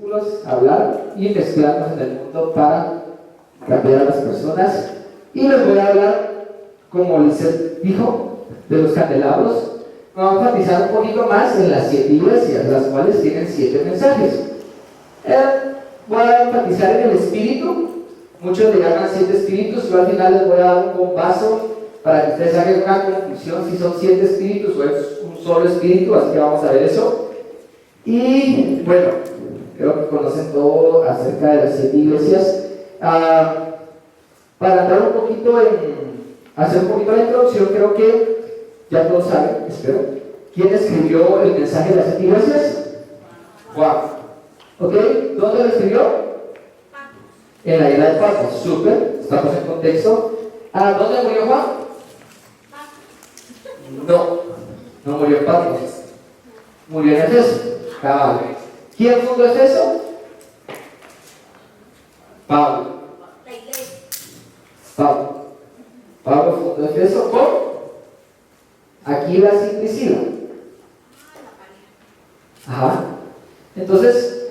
discípulos hablar y mezclarnos en el mundo para cambiar a las personas. Y les voy a hablar, como Lisette dijo, de los candelabros. Vamos a enfatizar un poquito más en las 7 iglesias, las cuales tienen 7 mensajes. Voy a enfatizar en el espíritu. Muchos le llaman 7 espíritus. Yo al final les voy a dar un bombazo para que ustedes hagan una conclusión si son 7 espíritus o es un solo espíritu, así que vamos a ver eso. Y bueno, creo que conocen todo acerca de las 7 iglesias. Para entrar un poquito hacer un poquito la introducción, creo que ya todos saben, espero, ¿quién escribió el mensaje de las 7 iglesias? Juan. ¿Ok? ¿Dónde lo escribió? En la isla de Patmos. Súper, estamos en contexto. ¿Dónde murió Juan? No murió en Patmos. Murió en Efeso. ¿Quién fundó Efeso? Pablo. Pablo fundó Efeso con Aquilas y Priscila. Ajá. Entonces,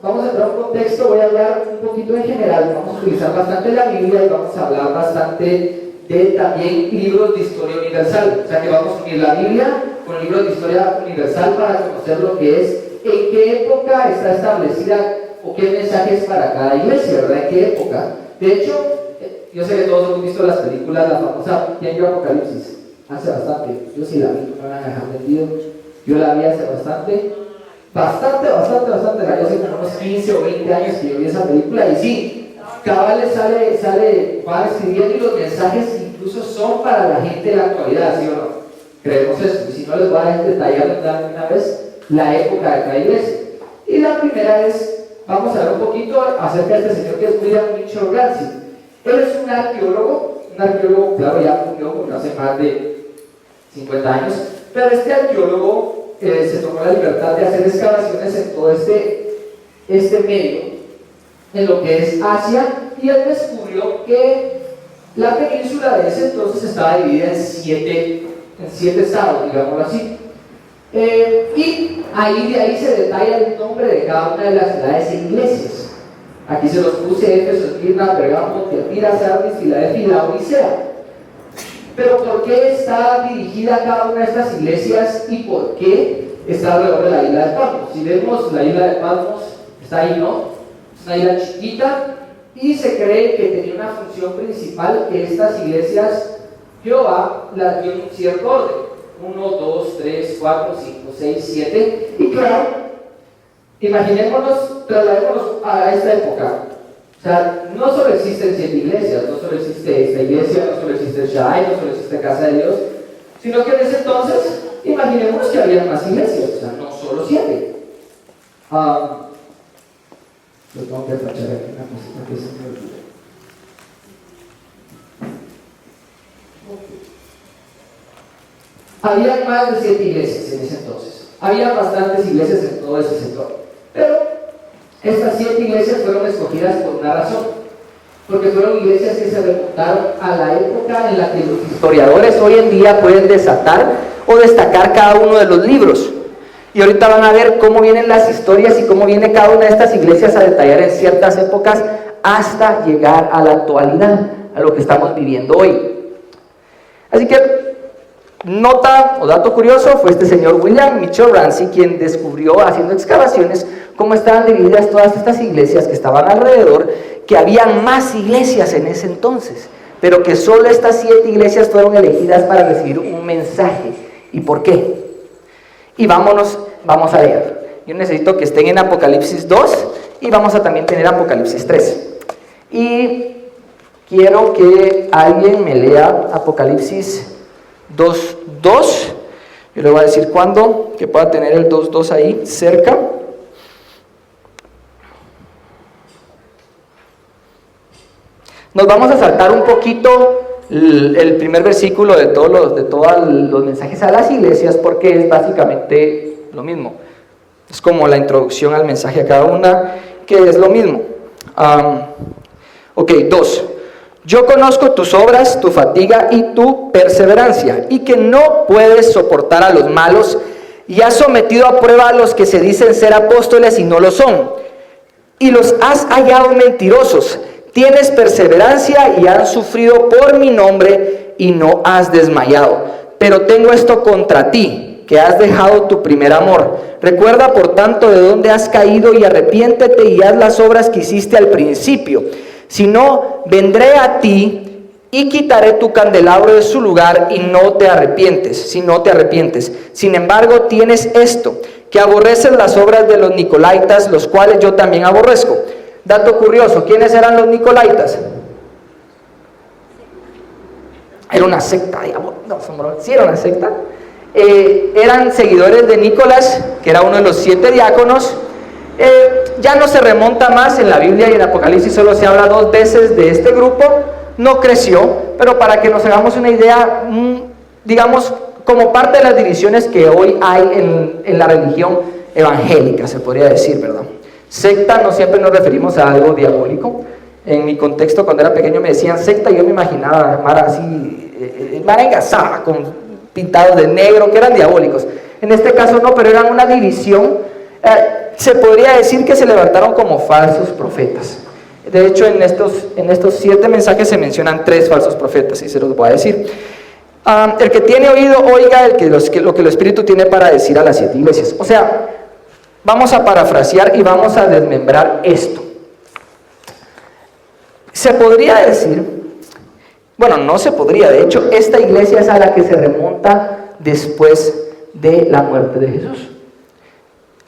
vamos a entrar a un contexto. Voy a hablar un poquito en general. Vamos a utilizar bastante la Biblia y vamos a hablar bastante de también libros de historia universal. O sea que vamos a unir la Biblia con libros de historia universal para conocer lo que es, en qué época está establecida o qué mensajes para cada iglesia, ¿verdad? ¿En qué época? De hecho, yo sé que todos hemos visto las películas, la famosa ¿Quién vio Apocalipsis? Hace bastante. Yo sí la vi, no me van a dejar metido. Yo la vi hace bastante. Yo hace como unos 15 o 20 años que yo vi esa película y sí, cabal sale Juan escribiendo y los mensajes incluso son para la gente de la actualidad, ¿sí o no? Creemos eso. Y si no, les voy a detallar una vez la época de cada iglesia. Y la primera es, vamos a ver un poquito acerca de este señor que es William Mitchell Ransom. Él es un arqueólogo, claro, ya murió hace más de 50 años, pero este arqueólogo se tomó la libertad de hacer excavaciones en todo este medio, en lo que es Asia, y él descubrió que la península de ese entonces estaba dividida en siete estados, digámoslo así. Y de ahí se detalla el nombre de cada una de las ciudades e iglesias. Aquí se los puse: Éfeso, Esmirna, Pergamo, Tiatira, Sardis, Filadelfia y Laodicea. Pero ¿por qué está dirigida cada una de estas iglesias y por qué está alrededor de la isla de Patmos? Si vemos, la isla de Patmos está ahí, ¿no? Es una isla chiquita y se cree que tenía una función principal, que estas iglesias Jehová las dio en un cierto orden: 1, 2, 3, 4, 5, 6, 7. Y claro, imaginémonos, trasladémonos a esta época. O sea, no solo existen 7 iglesias, no solo existe esta iglesia, no solo existe Shaddai, no solo existe Casa de Dios, sino que en ese entonces, imaginemos que había más iglesias, o sea, no solo 7. Yo tengo que tachar aquí una cosita que se me olvidó. Había más de 7 iglesias en ese entonces. Había bastantes iglesias en todo ese sector. Pero estas 7 iglesias fueron escogidas por una razón, porque fueron iglesias que se remontaron a la época en la que los historiadores hoy en día pueden desatar o destacar cada uno de los libros. Y ahorita van a ver cómo vienen las historias y cómo viene cada una de estas iglesias a detallar en ciertas épocas hasta llegar a la actualidad, a lo que estamos viviendo hoy. Así que nota o dato curioso fue este señor William Mitchell Ransom quien descubrió, haciendo excavaciones, cómo estaban divididas todas estas iglesias que estaban alrededor, que había más iglesias en ese entonces, pero que solo estas 7 iglesias fueron elegidas para recibir un mensaje. ¿Y por qué? Y vamos a leer. Yo necesito que estén en Apocalipsis 2 y vamos a también tener Apocalipsis 3. Y quiero que alguien me lea Apocalipsis 2:2. Yo le voy a decir cuándo, que pueda tener el 2:2 ahí cerca. Nos vamos a saltar un poquito el primer versículo de todos los mensajes a las iglesias, porque es básicamente lo mismo. Es como la introducción al mensaje a cada una, que es lo mismo. 2. Yo conozco tus obras, tu fatiga y tu perseverancia, y que no puedes soportar a los malos, y has sometido a prueba a los que se dicen ser apóstoles y no lo son, y los has hallado mentirosos. Tienes perseverancia y han sufrido por mi nombre y no has desmayado. Pero tengo esto contra ti, que has dejado tu primer amor. Recuerda por tanto de dónde has caído y arrepiéntete y haz las obras que hiciste al principio. Si no, vendré a ti y quitaré tu candelabro de su lugar y no te arrepientes, si no te arrepientes. Sin embargo, tienes esto, que aborreces las obras de los nicolaitas, los cuales yo también aborrezco. Dato curioso, ¿quiénes eran los nicolaitas? Era una secta, digamos. No, sí era una secta. Eran seguidores de Nicolás, que era uno de los 7 diáconos. Ya no se remonta más en la Biblia y en Apocalipsis solo se habla 2 veces de este grupo. No creció, pero para que nos hagamos una idea, digamos, como parte de las divisiones que hoy hay en la religión evangélica, se podría decir, ¿verdad? Secta no siempre nos referimos a algo diabólico. En mi contexto, cuando era pequeño me decían secta, yo me imaginaba Mara así, Mara engasada, con pintados de negro, que eran diabólicos. En este caso no, pero eran una división. Se podría decir que se levantaron como falsos profetas. De hecho, en estos 7 mensajes se mencionan 3 falsos profetas, y se los voy a decir. El que tiene oído, oiga lo que el Espíritu tiene para decir a las 7 iglesias. O sea, vamos a parafrasear y vamos a desmembrar esto. Se podría decir, bueno, no se podría, de hecho, esta iglesia es a la que se remonta después de la muerte de Jesús.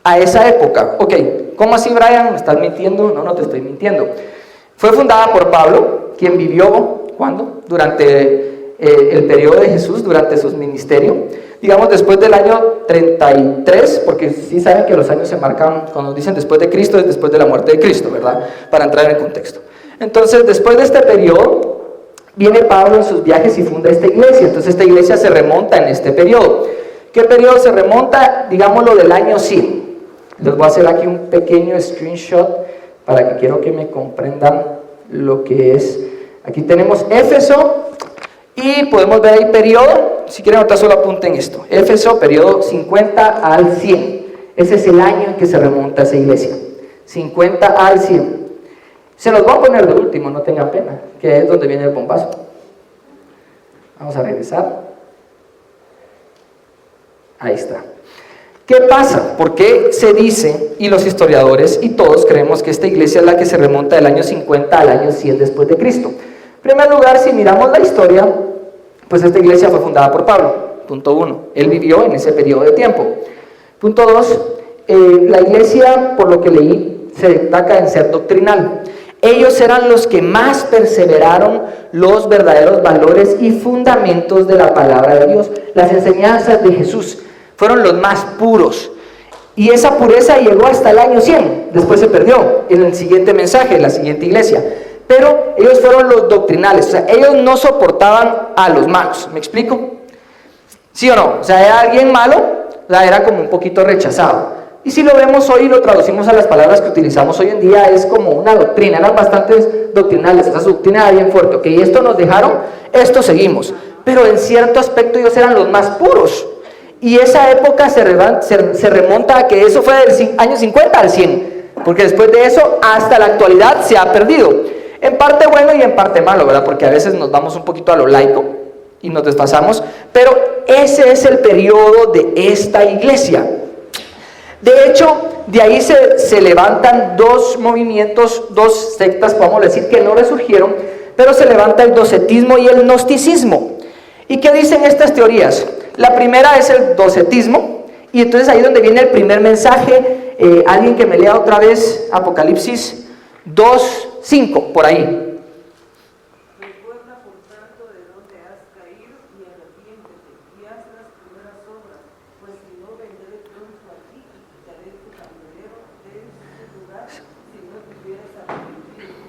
A esa época. Ok, ¿cómo así, Brian? ¿Me estás mintiendo? No, no te estoy mintiendo. Fue fundada por Pablo, quien vivió, ¿cuándo? Durante el periodo de Jesús, durante su ministerio. Digamos, después del año 33, porque sí saben que los años se marcan, cuando dicen después de Cristo, es después de la muerte de Cristo, ¿verdad? Para entrar en el contexto. Entonces, después de este periodo, viene Pablo en sus viajes y funda esta iglesia. Entonces, esta iglesia se remonta en este periodo. ¿Qué periodo se remonta? Digámoslo del año 100. Les voy a hacer aquí un pequeño screenshot para que quiero que me comprendan lo que es. Aquí tenemos Éfeso y podemos ver ahí periodo. Si quieren ahorita solo apunten esto. Éfeso, periodo 50 al 100. Ese es el año en que se remonta esa iglesia. 50 al 100. Se los voy a poner de último, no tengan pena, que es donde viene el bombazo. Vamos a regresar. Ahí está. ¿Qué pasa? ¿Por qué se dice, y los historiadores y todos creemos que esta iglesia es la que se remonta del año 50 al año 100 después de Cristo? En primer lugar, si miramos la historia, pues esta iglesia fue fundada por Pablo, punto 1. Él vivió en ese periodo de tiempo. Punto 2, la iglesia, por lo que leí, se destaca en ser doctrinal. Ellos eran los que más perseveraron los verdaderos valores y fundamentos de la palabra de Dios. Las enseñanzas de Jesús fueron los más puros. Y esa pureza llegó hasta el año 100. Después se perdió en el siguiente mensaje, en la siguiente iglesia. Pero ellos fueron los doctrinales. O sea, ellos no soportaban a los malos. ¿Me explico? ¿Sí o no? O sea, era alguien malo, o sea, era como un poquito rechazado. Y si lo vemos hoy y lo traducimos a las palabras que utilizamos hoy en día, es como una doctrina. Eran bastante doctrinales. Esa doctrina era bien fuerte. Ok, esto nos dejaron, esto seguimos. Pero en cierto aspecto ellos eran los más puros. Y esa época se remonta a que eso fue del año 50 al 100, porque después de eso hasta la actualidad se ha perdido, en parte bueno y en parte malo, ¿verdad? Porque a veces nos vamos un poquito a lo laico y nos desfasamos, pero ese es el periodo de esta iglesia. De hecho, de ahí se levantan 2 movimientos, 2 sectas, podemos decir, que no resurgieron, pero se levanta el docetismo y el gnosticismo. ¿Y qué dicen estas teorías? La primera es el docetismo, y entonces ahí es donde viene el primer mensaje. Alguien que me lea otra vez Apocalipsis 2:5, por ahí. Recuerda por tanto de dónde has caído y arrepiéntete y haz las primeras obras, pues si no vendré pronto a ti y quitaré tu candelero de su lugar si no te hubieras arrepentido.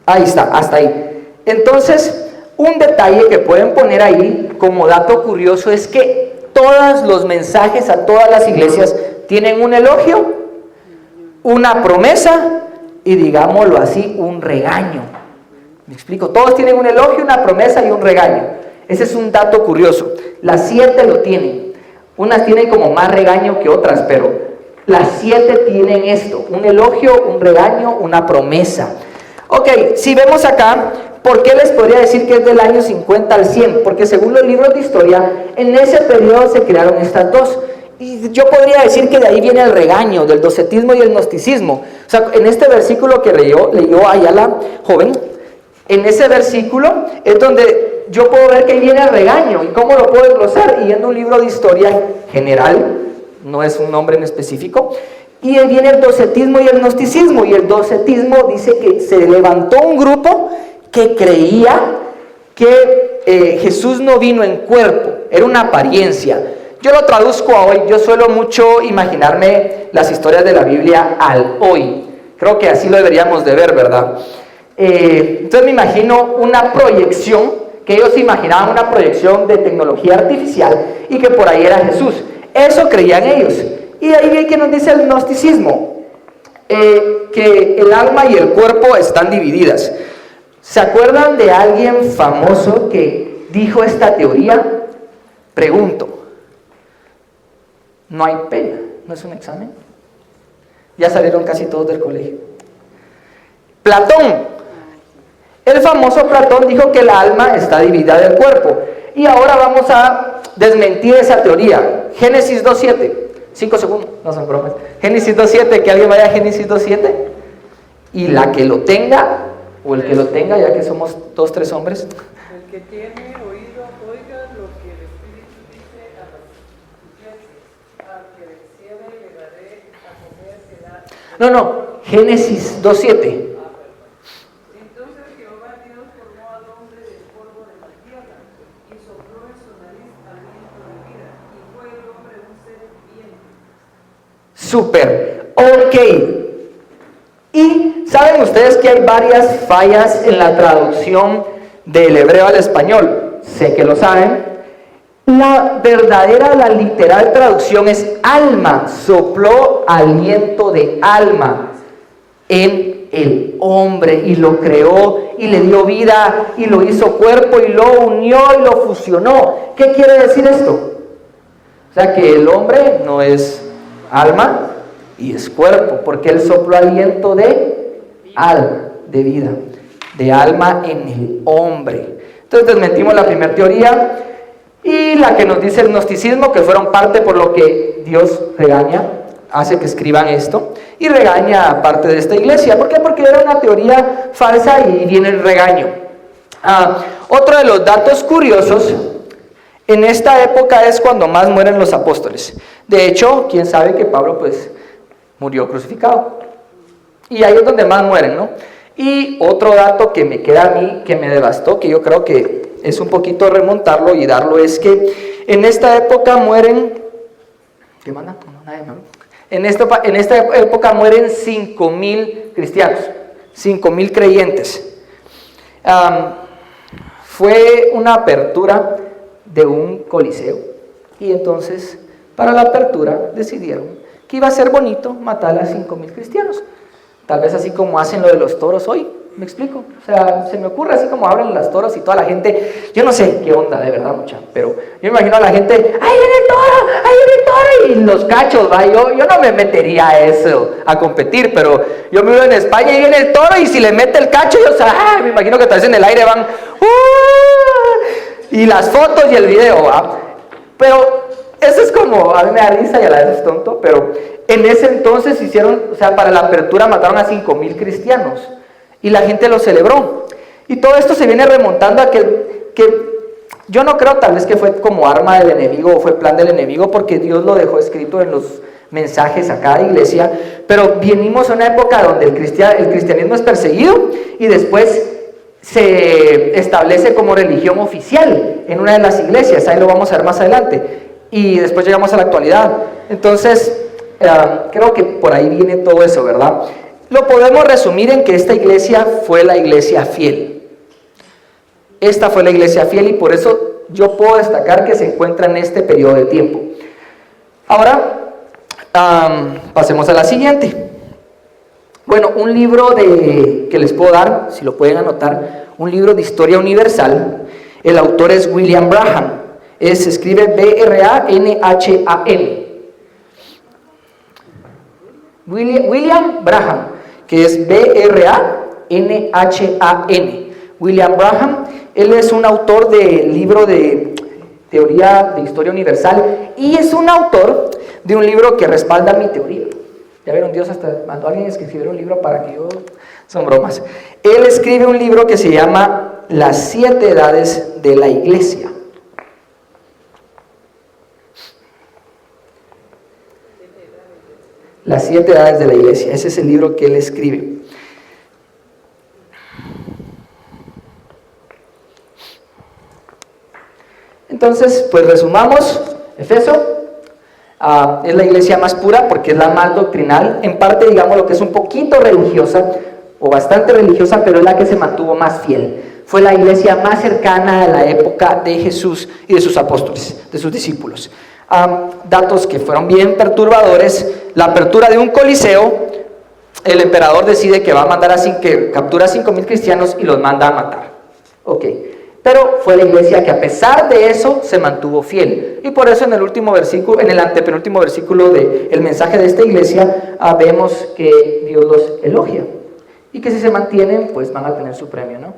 Ahí está, hasta ahí. Entonces, un detalle que pueden poner ahí como dato curioso es que todos los mensajes a todas las iglesias tienen un elogio, una promesa y, digámoslo así, un regaño. ¿Me explico? Todos tienen un elogio, una promesa y un regaño. Ese es un dato curioso. Las 7 lo tienen. Unas tienen como más regaño que otras, pero las 7 tienen esto: un elogio, un regaño, una promesa. Ok, si vemos acá, ¿por qué les podría decir que es del año 50 al 100? Porque según los libros de historia, en ese periodo se crearon estas dos. Y yo podría decir que de ahí viene el regaño, del docetismo y el gnosticismo. O sea, en este versículo que leyó Ayala, joven, en ese versículo es donde yo puedo ver que ahí viene el regaño. ¿Y cómo lo puedo desglosar? Y en un libro de historia general, no es un nombre en específico, y ahí viene el docetismo y el gnosticismo. Y el docetismo dice que se levantó un grupo que creía que Jesús no vino en cuerpo, era una apariencia. Yo lo traduzco a hoy. Yo suelo mucho imaginarme las historias de la Biblia al hoy. Creo que así lo deberíamos de ver, ¿verdad? Entonces me imagino una proyección, que ellos imaginaban una proyección de tecnología artificial y que por ahí era Jesús. Eso creían ellos. Y de ahí viene que nos dice el gnosticismo, que el alma y el cuerpo están divididas. ¿Se acuerdan de alguien famoso que dijo esta teoría? Pregunto. No hay pena, no es un examen. Ya salieron casi todos del colegio. Platón. El famoso Platón dijo que el alma está dividida del cuerpo. Y ahora vamos a desmentir esa teoría. Génesis 2.7. 5 segundos, no son bromas. Génesis 2.7, que alguien vaya a Génesis 2.7. Y la que lo tenga, o el que lo tenga, ya que somos 2, 3 hombres. El que tiene oído, oiga lo que el Espíritu dice a las iglesias. Al que venciere le daré a comer será. No, Génesis 2.7. Entonces Jehová Dios formó al hombre del polvo de la tierra y sopló en su nariz aliento de vida, y fue el hombre un ser viviente. Súper, ok. Y saben ustedes que hay varias fallas en la traducción del hebreo al español. Sé que lo saben. La verdadera, la literal traducción es alma. Sopló aliento de alma en el hombre y lo creó y le dio vida y lo hizo cuerpo y lo unió y lo fusionó. ¿Qué quiere decir esto? O sea que el hombre no es alma y es cuerpo, porque él sopló aliento de alma, de vida, de alma en el hombre. Entonces desmentimos la primera teoría y la que nos dice el gnosticismo, que fueron parte por lo que Dios regaña, hace que escriban esto, y regaña a parte de esta iglesia. ¿Por qué? Porque era una teoría falsa y viene el regaño. Otro de los datos curiosos, en esta época es cuando más mueren los apóstoles. De hecho, quién sabe que Pablo pues murió crucificado. Y ahí es donde más mueren, ¿no? Y otro dato que me queda a mí, que me devastó, que yo creo que es un poquito remontarlo y darlo, es que en esta época mueren... ¿Qué manda? No, nadie me... En esta época mueren 5,000 cristianos, 5,000 creyentes. Fue una apertura de un coliseo. Y entonces, para la apertura, decidieron que iba a ser bonito matar a 5,000 cristianos. Tal vez así como hacen lo de los toros hoy, ¿me explico? O sea, se me ocurre así como abren los toros y toda la gente, yo no sé qué onda de verdad mucha, pero yo me imagino a la gente, ¡ahí viene el toro! ¡Ahí viene el toro! Y los cachos, ¿va? Yo no me metería a eso, a competir, pero yo me veo en España y viene el toro y si le mete el cacho, yo, o sea, me imagino que tal vez en el aire van, y las fotos y el video, ¿va? Pero eso es como, a mí me da risa y a la vez es tonto, pero en ese entonces hicieron, o sea, para la apertura mataron a 5,000 cristianos y la gente lo celebró. Y todo esto se viene remontando a que yo no creo tal vez que fue como arma del enemigo o fue plan del enemigo, porque Dios lo dejó escrito en los mensajes a cada iglesia, pero venimos a una época donde el cristianismo es perseguido y después se establece como religión oficial en una de las iglesias, ahí lo vamos a ver más adelante. Y después llegamos a la actualidad. Entonces, creo que por ahí viene todo eso, ¿verdad? Lo podemos resumir en que esta iglesia fue la iglesia fiel. Esta fue la iglesia fiel y por eso yo puedo destacar que se encuentra en este periodo de tiempo. Ahora, pasemos a la siguiente. Bueno, un libro que les puedo dar, si lo pueden anotar, un libro de historia universal. El autor es William Branham. Se escribe B-R-A-N-H-A-M. William Branham, que es B-R-A-N-H-A-N. William Branham, él es un autor del libro de Teoría de Historia Universal y es un autor de un libro que respalda mi teoría. Ya vieron, Dios hasta mandó a alguien a escribir un libro para que yo... Son bromas. Él escribe un libro que se llama Las 7 edades de la Iglesia. Las 7 edades de la Iglesia. Ese es el libro que él escribe. Entonces, pues resumamos. Efeso es la iglesia más pura porque es la más doctrinal. En parte, digamos, lo que es un poquito religiosa o bastante religiosa, pero es la que se mantuvo más fiel. Fue la iglesia más cercana a la época de Jesús y de sus apóstoles, de sus discípulos. Datos que fueron bien perturbadores: la apertura de un coliseo. El emperador decide que va a mandar que captura a 5,000 cristianos y los manda a matar. Ok. Pero fue la iglesia que a pesar de eso se mantuvo fiel. Y por eso en el último versículo, en el antepenúltimo versículo del mensaje de esta iglesia, vemos que Dios los elogia. Y que si se mantienen, pues van a tener su premio, ¿no?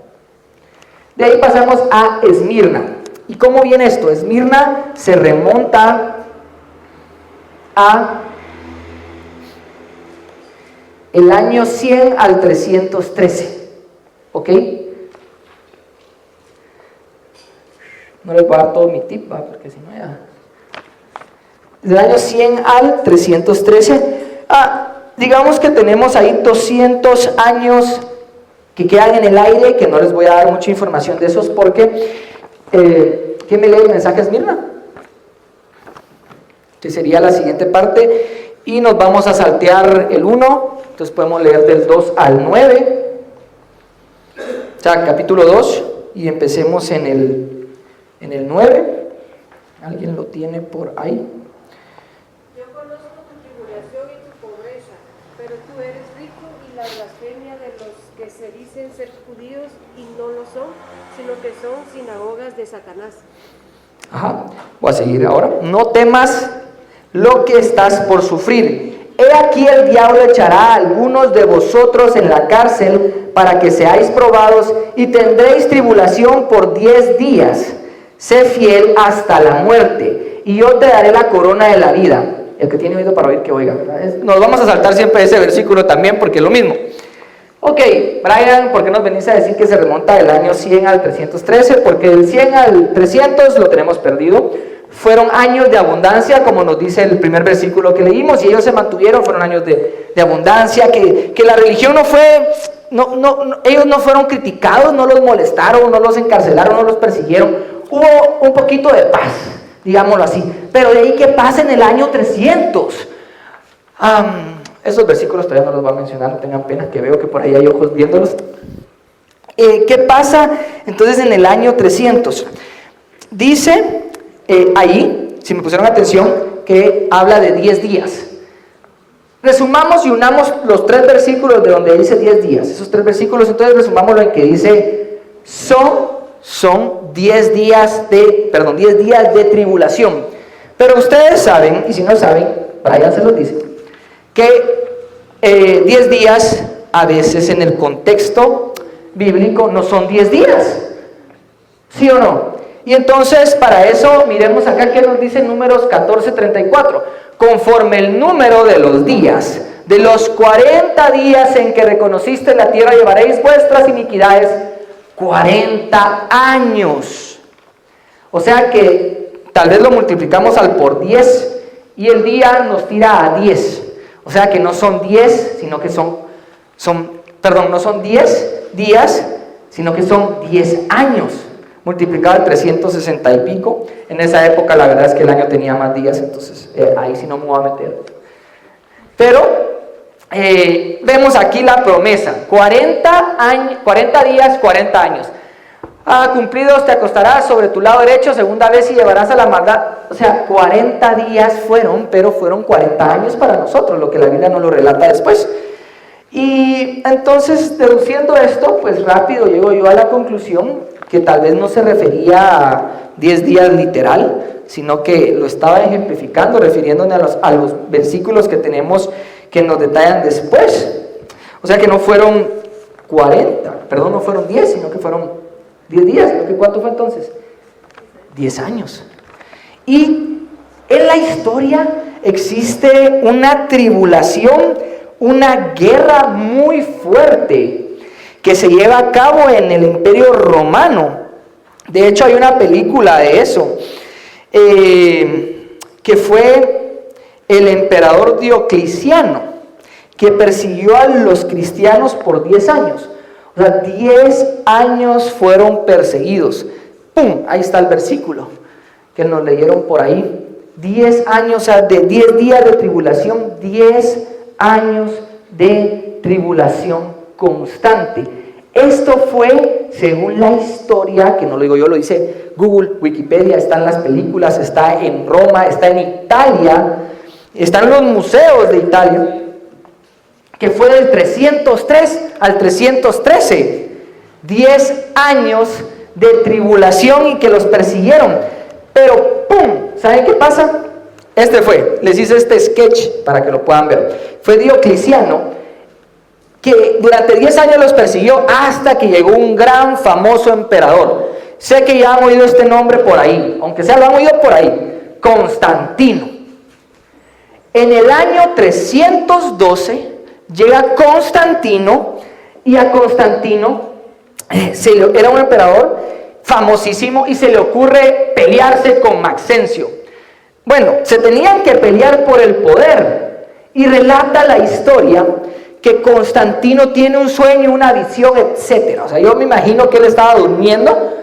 De ahí pasamos a Esmirna. ¿Y cómo viene esto? Esmirna se remonta a el año 100 al 313. ¿Ok? No les voy a dar todo mi tip, porque si no ya... Del año 100 al 313, digamos que tenemos ahí 200 años que quedan en el aire, que no les voy a dar mucha información de esos, porque... ¿quién me lee el mensaje de Esmirna? Que sería la siguiente parte, y nos vamos a saltear el 1, entonces podemos leer del 2 al 9, o sea, capítulo 2, y empecemos en el 9. ¿Alguien lo tiene por ahí? Yo conozco tu tribulación y tu pobreza, pero tú eres rico, y la blasfemia de los que se dicen ser judíos y no lo son, sino que son sinagogas de Satanás. Ajá, voy a seguir ahora. No temas lo que estás por sufrir. He aquí el diablo echará a algunos de vosotros en la cárcel para que seáis probados y tendréis tribulación por 10 días. Sé fiel hasta la muerte y yo te daré la corona de la vida. El que tiene oído para oír, que oiga, ¿verdad? Nos vamos a saltar siempre ese versículo también porque es lo mismo. Ok, Brian, ¿por qué nos venís a decir que se remonta del año 100 al 313? Porque del 100 al 300 lo tenemos perdido. Fueron años de abundancia, como nos dice el primer versículo que leímos, y ellos se mantuvieron, fueron años de abundancia, que la religión no fue, ellos no fueron criticados, no los molestaron, no los encarcelaron, no los persiguieron. Hubo un poquito de paz, digámoslo así. Pero de ahí que pasa en el año 300. Esos versículos todavía no los voy a mencionar, no tengan pena, que veo que por ahí hay ojos viéndolos. ¿Qué pasa entonces en el año 300? Dice ahí, si me pusieron atención, que habla de 10 días. Resumamos y unamos los 3 versículos de donde dice 10 días. Esos 3 versículos, entonces resumámoslo en que dice, son 10 días de tribulación. Pero ustedes saben, y si no saben, Brian se los dice, que 10 días a veces en el contexto bíblico no son 10 días, ¿sí o no? Y entonces para eso miremos acá que nos dice Números 14:34, conforme el número de los días, de los 40 días en que reconociste la tierra llevaréis vuestras iniquidades 40 años. O sea que tal vez lo multiplicamos al por 10 y el día nos tira a 10. O sea que no son 10, sino que no son 10 días, sino que son 10 años, multiplicado al 360 y pico. En esa época la verdad es que el año tenía más días, entonces ahí sí no me voy a meter. Pero vemos aquí la promesa, 40 días, 40 años. Cumplidos te acostarás sobre tu lado derecho, segunda vez y llevarás a la maldad. O sea, 40 días pero fueron 40 años para nosotros, lo que la Biblia nos lo relata después. Y entonces, deduciendo esto, pues rápido llego yo a la conclusión que tal vez no se refería 10 días literal, sino que lo estaba ejemplificando, refiriéndome a los versículos que tenemos que nos detallan después. O sea que no fueron 10, sino que fueron 10 días. ¿Cuánto fue entonces? 10 años. Y en la historia existe una tribulación, una guerra muy fuerte que se lleva a cabo en el Imperio Romano. De hecho, hay una película de eso, que fue el emperador Diocleciano, que persiguió a los cristianos por 10 años. O sea, 10 años fueron perseguidos. ¡Pum! Ahí está el versículo que nos leyeron por ahí. 10 años, o sea, de 10 días de tribulación, 10 años de tribulación constante. Esto fue, según la historia, que no lo digo yo, lo dice Google, Wikipedia, está en las películas, está en Roma, está en Italia, está en los museos de Italia, que fue del 303 al 313, 10 años de tribulación y que los persiguieron. Pero ¡pum! ¿Saben qué pasa? Les hice este sketch para que lo puedan ver. Fue Diocleciano, que durante 10 años los persiguió hasta que llegó un gran famoso emperador. Sé que ya han oído este nombre por ahí, aunque sea lo han oído por ahí, Constantino. En el año 312 llega Constantino, y a Constantino era un emperador famosísimo y se le ocurre pelearse con Maxencio. Bueno, se tenían que pelear por el poder, y relata la historia que Constantino tiene un sueño, una visión, etcétera. O sea, yo me imagino que él estaba durmiendo,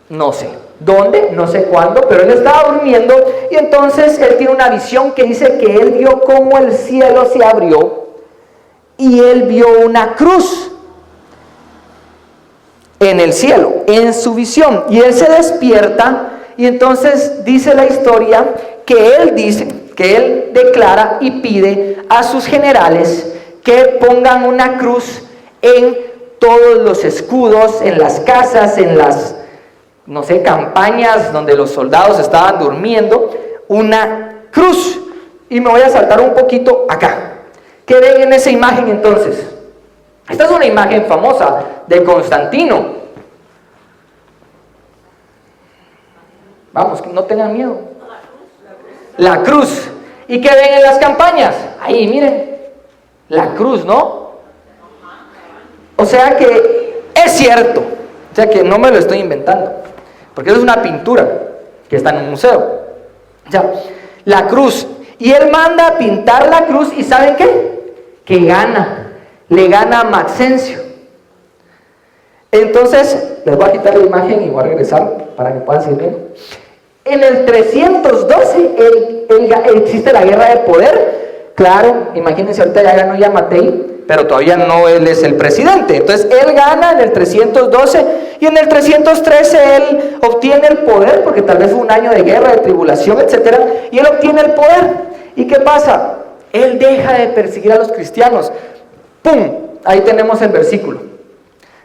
no sé dónde, no sé cuándo, pero él estaba durmiendo, y entonces él tiene una visión que dice que él vio cómo el cielo se abrió y él vio una cruz en el cielo, en su visión, y él se despierta, y entonces dice la historia que él declara y pide a sus generales que pongan una cruz en todos los escudos, en las casas, en las, no sé, campañas donde los soldados estaban durmiendo, una cruz. Y me voy a saltar un poquito acá. ¿Qué ven en esa imagen entonces? Esta es una imagen famosa de Constantino. Vamos, que no tengan miedo. La cruz. ¿Y qué ven en las campañas? Ahí, miren. La cruz, ¿no? O sea que es cierto. O sea que no me lo estoy inventando. Porque eso es una pintura que está en un museo. O sea, la cruz. Y él manda a pintar la cruz, ¿y saben qué? Que gana. Le gana a Maxencio. Entonces, les voy a quitar la imagen y voy a regresar para que puedan seguir viendo. En el 312 existe la guerra de poder. Claro, imagínense, ahorita ya ganó Yamatei, pero todavía no él es el presidente. Entonces él gana en el 312, y en el 313 él obtiene el poder, porque tal vez fue un año de guerra, de tribulación, etc. Y él obtiene el poder. ¿Y qué pasa? Él deja de perseguir a los cristianos. ¡Pum! Ahí tenemos el versículo.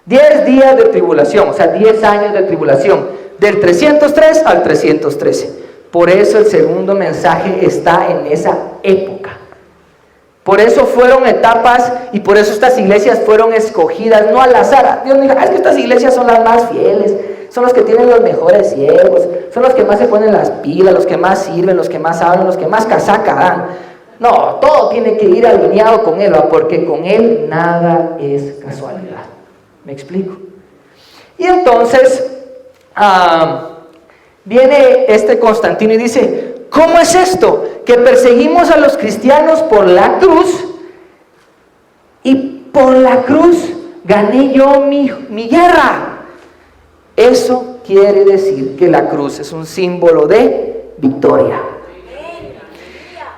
10 días de tribulación, o sea, 10 años de tribulación, del 303 al 313. Por eso el segundo mensaje está en esa época. Por eso fueron etapas, y por eso estas iglesias fueron escogidas, no al azar. Dios me dijo, es que estas iglesias son las más fieles, son los que tienen los mejores siervos, son los que más se ponen las pilas, los que más sirven, los que más hablan, los que más casaca dan. No, todo tiene que ir alineado con Él, porque con Él nada es casualidad. ¿Me explico? Y entonces viene este Constantino y dice, ¿cómo es esto? Que perseguimos a los cristianos por la cruz, y por la cruz gané yo mi guerra. Eso quiere decir que la cruz es un símbolo de victoria.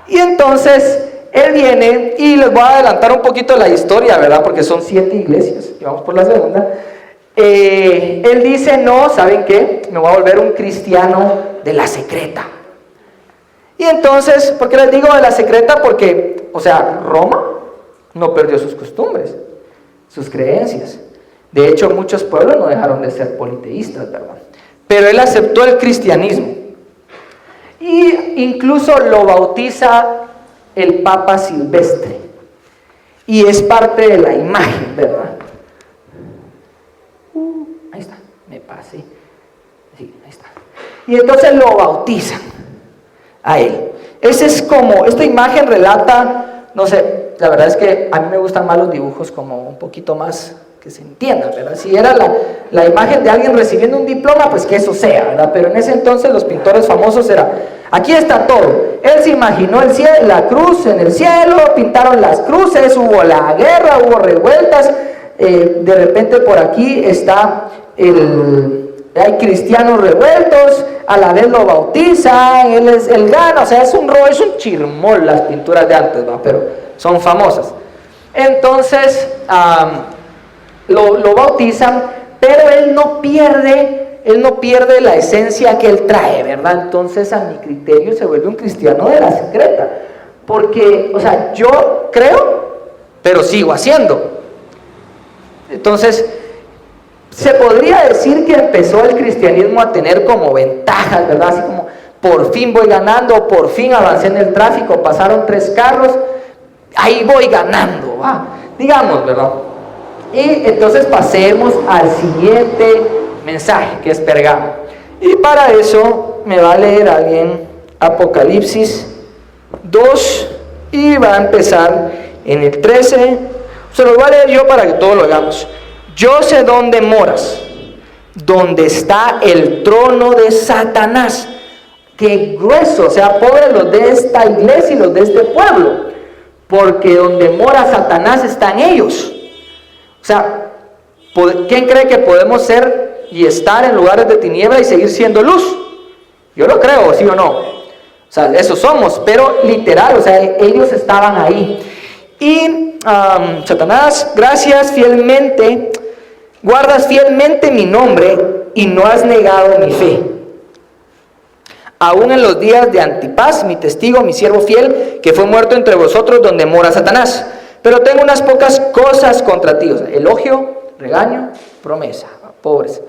Y entonces él viene, y les voy a adelantar un poquito la historia, ¿verdad? Porque son 7 iglesias, y vamos por la segunda. Él dice, no, ¿saben qué? Me voy a volver un cristiano de la secreta. Y entonces, ¿por qué les digo de la secreta? Porque, o sea, Roma no perdió sus costumbres, sus creencias. De hecho, muchos pueblos no dejaron de ser politeístas, ¿verdad? pero él aceptó el cristianismo. Y incluso lo bautiza el Papa Silvestre. Y es parte de la imagen, ¿verdad? Ahí está, me pasé. Sí, ahí está. Y entonces lo bautizan a él. Ese es como, esta imagen relata, no sé, la verdad es que a mí me gustan más los dibujos como un poquito más que se entiendan, ¿verdad? Si era la imagen de alguien recibiendo un diploma, pues que eso sea, ¿verdad? Pero en ese entonces los pintores famosos era, aquí está todo. Él se imaginó el cielo, la cruz en el cielo, pintaron las cruces, hubo la guerra, hubo revueltas, de repente por aquí está hay cristianos revueltos, a la vez lo bautizan, él gana, o sea, es un chirmol las pinturas de antes, ¿va? Pero son famosas. Entonces, lo bautizan, pero él no pierde la esencia que él trae, ¿verdad? Entonces, a mi criterio, se vuelve un cristiano de la secreta, porque, o sea, yo creo, pero sigo haciendo. Entonces, se podría decir que empezó el cristianismo a tener como ventajas, ¿verdad? Así como, por fin voy ganando, por fin avancé en el tráfico, pasaron 3 carros, ahí voy ganando, digamos, ¿verdad? Y entonces pasemos al siguiente mensaje, que es Pérgamo. Y para eso me va a leer alguien Apocalipsis 2 y va a empezar en el 13. Se lo voy a leer yo para que todos lo hagamos. Yo sé dónde moras, donde está el trono de Satanás. Qué grueso, o sea, pobres los de esta iglesia y los de este pueblo, porque donde mora Satanás están ellos. O sea, ¿quién cree que podemos ser y estar en lugares de tiniebla y seguir siendo luz? Yo lo creo, ¿sí o no? O sea, eso somos, pero literal, o sea, ellos estaban ahí. Y Satanás, guardas fielmente mi nombre y no has negado mi fe. Aún en los días de Antipas, mi testigo, mi siervo fiel, que fue muerto entre vosotros donde mora Satanás. Pero tengo unas pocas cosas contra ti, o sea, elogio, regaño, promesa, pobres.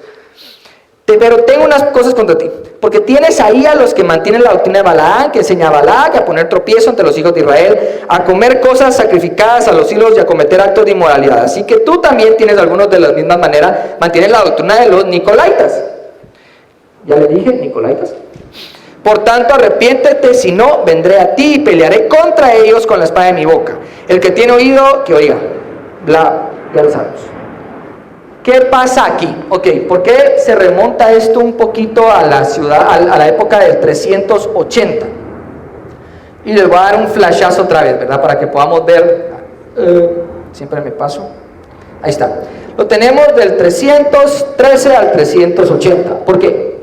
Pero tengo unas cosas contra ti, porque tienes ahí a los que mantienen la doctrina de Balaam, que enseña a Balac a poner tropiezo entre los hijos de Israel, a comer cosas sacrificadas a los ídolos y a cometer actos de inmoralidad. Así que tú también tienes algunos de las mismas maneras, mantienes la doctrina de los nicolaitas. ¿Ya le dije nicolaitas? Por tanto, arrepiéntete, si no, vendré a ti y pelearé contra ellos con la espada de mi boca. El que tiene oído, que oiga. Ya lo sabemos. ¿Qué pasa aquí? Ok, ¿por qué se remonta esto un poquito a la ciudad, a la época del 380? Y les voy a dar un flashazo otra vez, ¿verdad? Para que podamos ver. Siempre me paso. Ahí está. Lo tenemos del 313 al 380. ¿Por qué?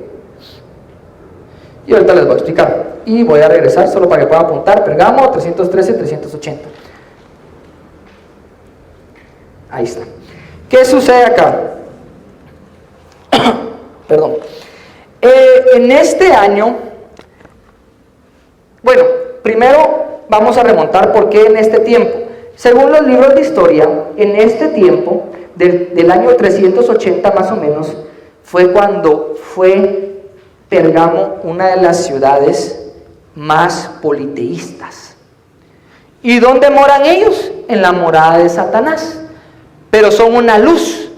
Y ahorita les voy a explicar. Y voy a regresar solo para que puedan apuntar. Pérgamo, 313, 380. Ahí está. ¿Qué sucede acá? Perdón. En este año, bueno, primero vamos a remontar por qué en este tiempo. Según los libros de historia, en este tiempo, del año 380 más o menos, fue cuando fue Pérgamo una de las ciudades más politeístas. ¿Y dónde moran ellos? En la morada de Satanás. Pero son una luz.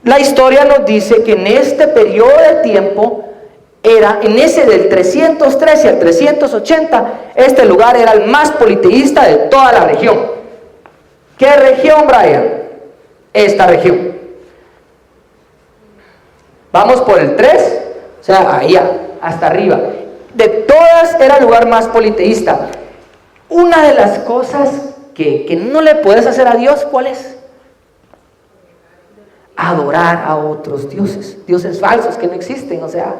La historia nos dice que en este periodo de tiempo, en ese del 313 al 380, este lugar era el más politeísta de toda la región. ¿Qué región, Brian? Esta región. Vamos por el 3, o sea, allá, hasta arriba. De todas era el lugar más politeísta. Una de las cosas que no le puedes hacer a Dios, ¿cuál es? Adorar a otros dioses falsos que no existen, o sea,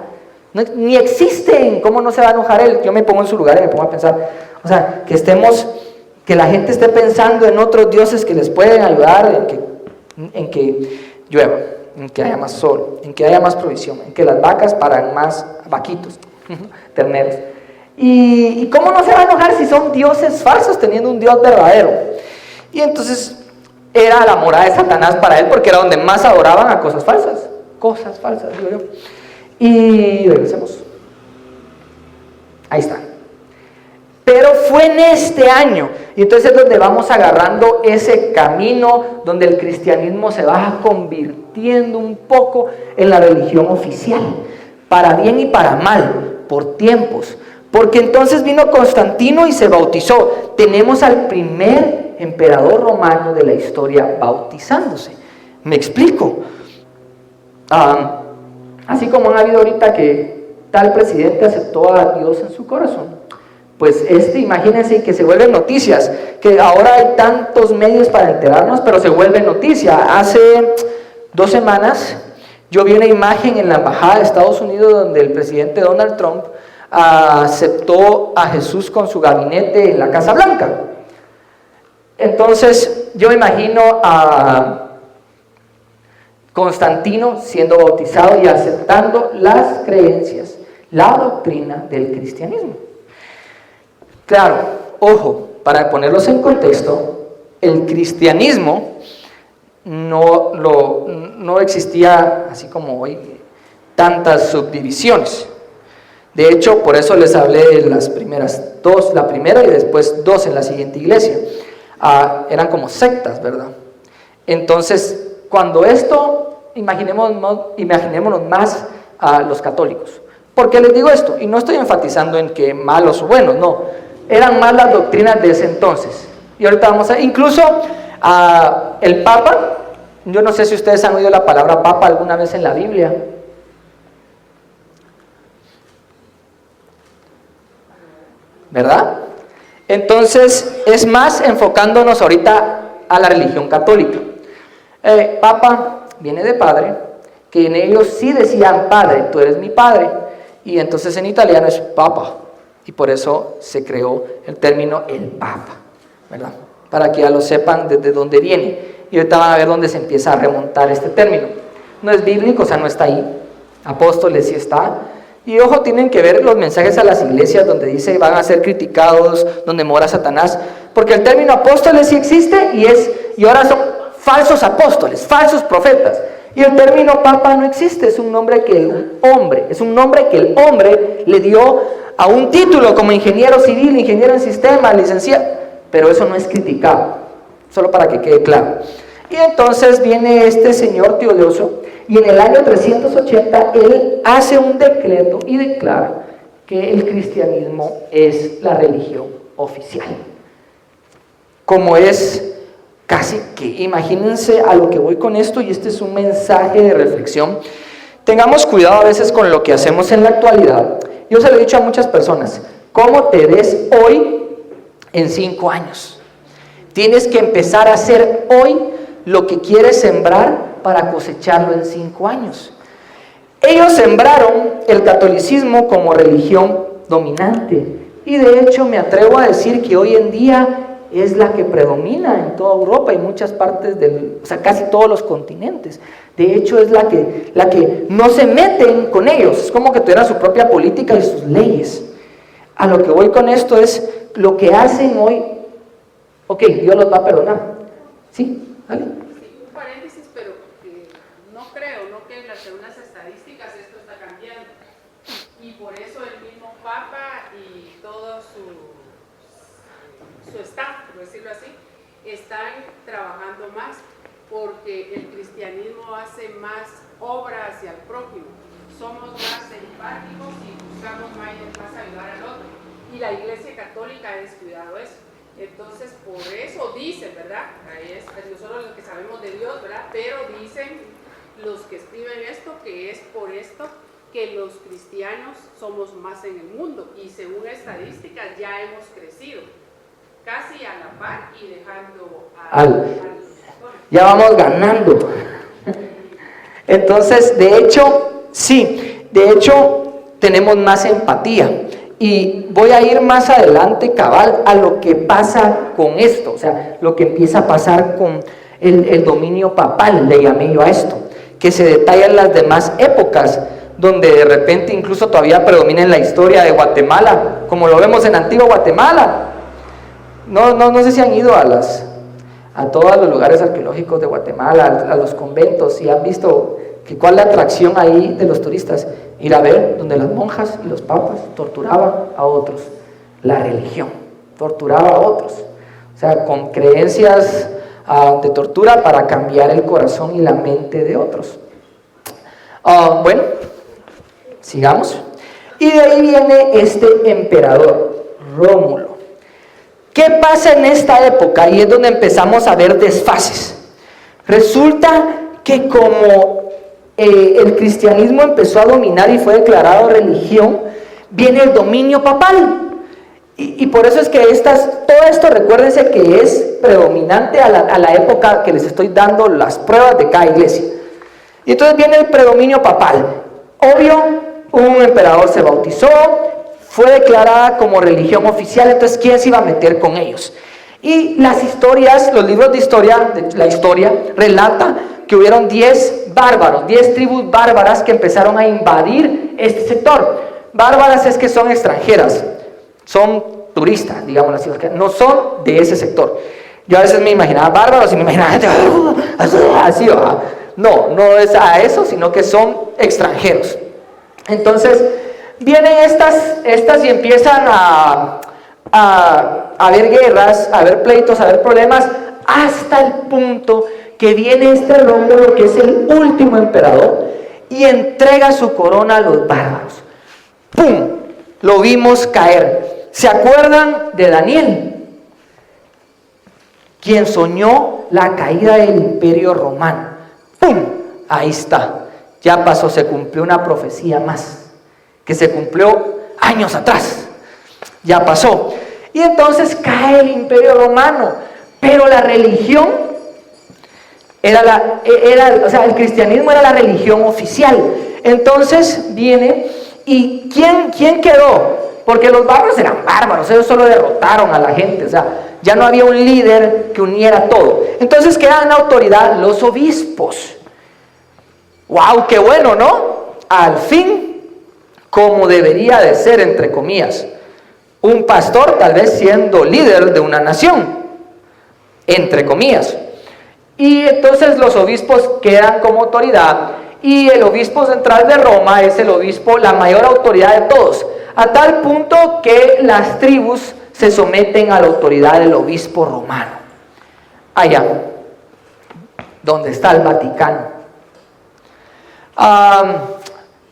ni existen. ¿Cómo no se va a enojar él? Yo me pongo en su lugar y me pongo a pensar, o sea, que la gente esté pensando en otros dioses que les pueden ayudar, en que llueva, en que haya más sol, en que haya más provisión, en que las vacas paran más vaquitos, terneros. ¿Y cómo no se va a enojar si son dioses falsos teniendo un Dios verdadero? Y entonces era la morada de Satanás para él, porque era donde más adoraban a cosas falsas, digo yo. Y regresemos. Ahí está. Pero fue en este año, y entonces es donde vamos agarrando ese camino donde el cristianismo se va convirtiendo un poco en la religión oficial, para bien y para mal, por tiempos. Porque entonces vino Constantino y se bautizó. Tenemos al primer emperador romano de la historia bautizándose. ¿Me explico? Así como han habido ahorita que tal presidente aceptó a Dios en su corazón, pues imagínense que se vuelven noticias, que ahora hay tantos medios para enterarnos, pero se vuelve noticia. Hace 2 semanas yo vi una imagen en la embajada de Estados Unidos donde el presidente Donald Trump aceptó a Jesús con su gabinete en la Casa Blanca. Entonces yo imagino a Constantino siendo bautizado y aceptando las creencias, la doctrina del cristianismo. Claro, ojo, para ponerlos en contexto, el cristianismo no existía así como hoy, tantas subdivisiones. De hecho, por eso les hablé de las primeras 2, la primera y después 2 en la siguiente iglesia. Eran como sectas, ¿verdad? Entonces, cuando esto, imaginémonos más a los católicos. ¿Por qué les digo esto? Y no estoy enfatizando en que malos o buenos, no. Eran más las doctrinas de ese entonces. Y ahorita vamos a... Incluso el Papa, yo no sé si ustedes han oído la palabra Papa alguna vez en la Biblia. ¿Verdad? Entonces, es más enfocándonos ahorita a la religión católica. Papa viene de padre, que en ellos sí decían padre, tú eres mi padre. Y entonces en italiano es Papa. Y por eso se creó el término el Papa, ¿verdad? Para que ya lo sepan desde dónde viene. Y ahorita van a ver dónde se empieza a remontar este término. No es bíblico, o sea, no está ahí. Apóstoles sí está. Y ojo, tienen que ver los mensajes a las iglesias donde dice van a ser criticados, donde mora Satanás. Porque el término apóstoles sí existe y ahora son falsos apóstoles, falsos profetas. Y el término papa no existe, es un nombre que el hombre le dio a un título como ingeniero civil, ingeniero en sistemas, licenciado, pero eso no es criticado, solo para que quede claro. Y entonces viene este señor Teodosio y en el año 380 él hace un decreto y declara que el cristianismo es la religión oficial. Como es casi que, imagínense a lo que voy con esto, y este es un mensaje de reflexión. Tengamos cuidado a veces con lo que hacemos en la actualidad. Yo se lo he dicho a muchas personas, ¿cómo te ves hoy en 5 años? Tienes que empezar a hacer hoy lo que quieres sembrar para cosecharlo en 5 años. Ellos sembraron el catolicismo como religión dominante, y de hecho me atrevo a decir que hoy en día es la que predomina en toda Europa y muchas partes casi todos los continentes. De hecho es la que no se meten con ellos, es como que tuvieran su propia política y sus leyes. A lo que voy con esto es lo que hacen hoy. Ok, Dios los va a perdonar. ¿Sí? ¿Vale? Sí, un paréntesis, pero no creo, que según las estadísticas esto está cambiando. Y por eso el mismo Papa y todo su staff, por decirlo así, están trabajando más, porque el cristianismo hace más obra hacia el prójimo. Somos más empáticos y buscamos más ayudar al otro. Y la Iglesia Católica ha descuidado eso. Entonces, por eso dicen, ¿verdad? Nosotros los que sabemos de Dios, ¿verdad? Pero dicen los que escriben esto, que es por esto que los cristianos somos más en el mundo. Y según estadísticas ya hemos crecido, casi a la par y dejando ya vamos ganando. Entonces, de hecho, tenemos más empatía. Y voy a ir más adelante, cabal, a lo que pasa con esto, o sea, lo que empieza a pasar con el dominio papal, le llamé yo a esto, que se detalla en las demás épocas, donde de repente incluso todavía predomina en la historia de Guatemala, como lo vemos en Antigua Guatemala. No sé si han ido a todos los lugares arqueológicos de Guatemala, a los conventos, y han visto cuál es la atracción ahí de los turistas. ir a ver donde las monjas y los papas torturaban a otros. La religión torturaba a otros, o sea, con creencias de tortura para cambiar el corazón y la mente de otros. Bueno, sigamos. Y de ahí viene este emperador, Rómulo. ¿Qué pasa en esta época? Y es donde empezamos a ver desfases. Resulta que como el cristianismo empezó a dominar y fue declarado religión, viene el dominio papal. Y por eso es que todo esto, recuérdense que es predominante a la época que les estoy dando las pruebas de cada iglesia. Y entonces viene el predominio papal. Obvio, un emperador se bautizó, fue declarada como religión oficial, entonces ¿quién se iba a meter con ellos? Y las historias, los libros de historia, la historia relata que hubieron 10 bárbaros, 10 tribus bárbaras que empezaron a invadir este sector. Bárbaras es que son extranjeras, son turistas, digamos así, no son de ese sector. Yo a veces me imaginaba bárbaros y me imaginaba gente así, no es a eso, sino que son extranjeros. Entonces, vienen estas y empiezan a haber guerras, a haber pleitos, a haber problemas, hasta el punto que viene este Rómulo, que es el último emperador, y entrega su corona a los bárbaros. ¡Pum! Lo vimos caer. ¿Se acuerdan de Daniel? Quien soñó la caída del imperio romano. ¡Pum! Ahí está. Ya pasó, se cumplió una profecía más, que se cumplió años atrás. Ya pasó. Y entonces cae el imperio romano, pero la religión el cristianismo era la religión oficial. Entonces viene, ¿y quién quedó? Porque los bárbaros eran bárbaros, ellos solo derrotaron a la gente, o sea, ya no había un líder que uniera todo. Entonces quedan en autoridad los obispos. ¡Wow! ¡Qué bueno!, ¿no? Al fin, como debería de ser, entre comillas, un pastor tal vez siendo líder de una nación, entre comillas. Y entonces los obispos quedan como autoridad, y el obispo central de Roma es el obispo, la mayor autoridad de todos, a tal punto que las tribus se someten a la autoridad del obispo romano. Allá, donde está el Vaticano.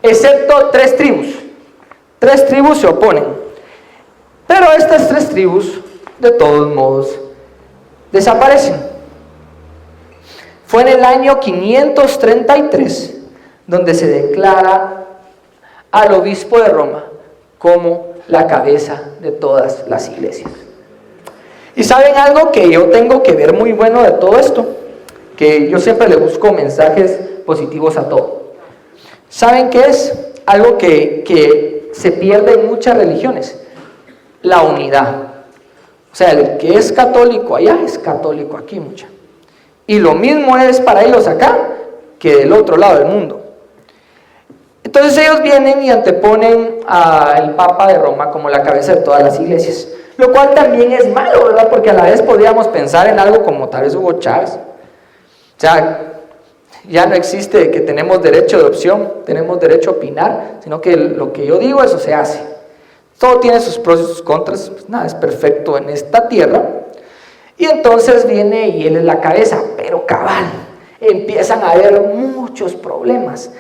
Excepto 3 tribus. 3 tribus se oponen. Pero estas 3 tribus, de todos modos, desaparecen. Fue en el año 533 donde se declara al obispo de Roma como la cabeza de todas las iglesias. Y saben algo que yo tengo que ver muy bueno de todo esto, que yo siempre le busco mensajes positivos a todo. ¿Saben qué es? Algo que se pierde en muchas religiones: la unidad. O sea, el que es católico allá es católico aquí, mucha. Y lo mismo es para ellos acá que del otro lado del mundo. Entonces ellos vienen y anteponen al Papa de Roma como la cabeza de todas las iglesias, lo cual también es malo, ¿verdad? Porque a la vez podríamos pensar en algo como tal vez Hugo Chávez. O sea, ya no existe que tenemos derecho de opción, tenemos derecho a opinar, sino que lo que yo digo, eso se hace. Todo tiene sus pros y sus contras, pues nada es perfecto en esta tierra. Y entonces viene y él es la cabeza, pero cabal, empiezan a haber muchos problemas,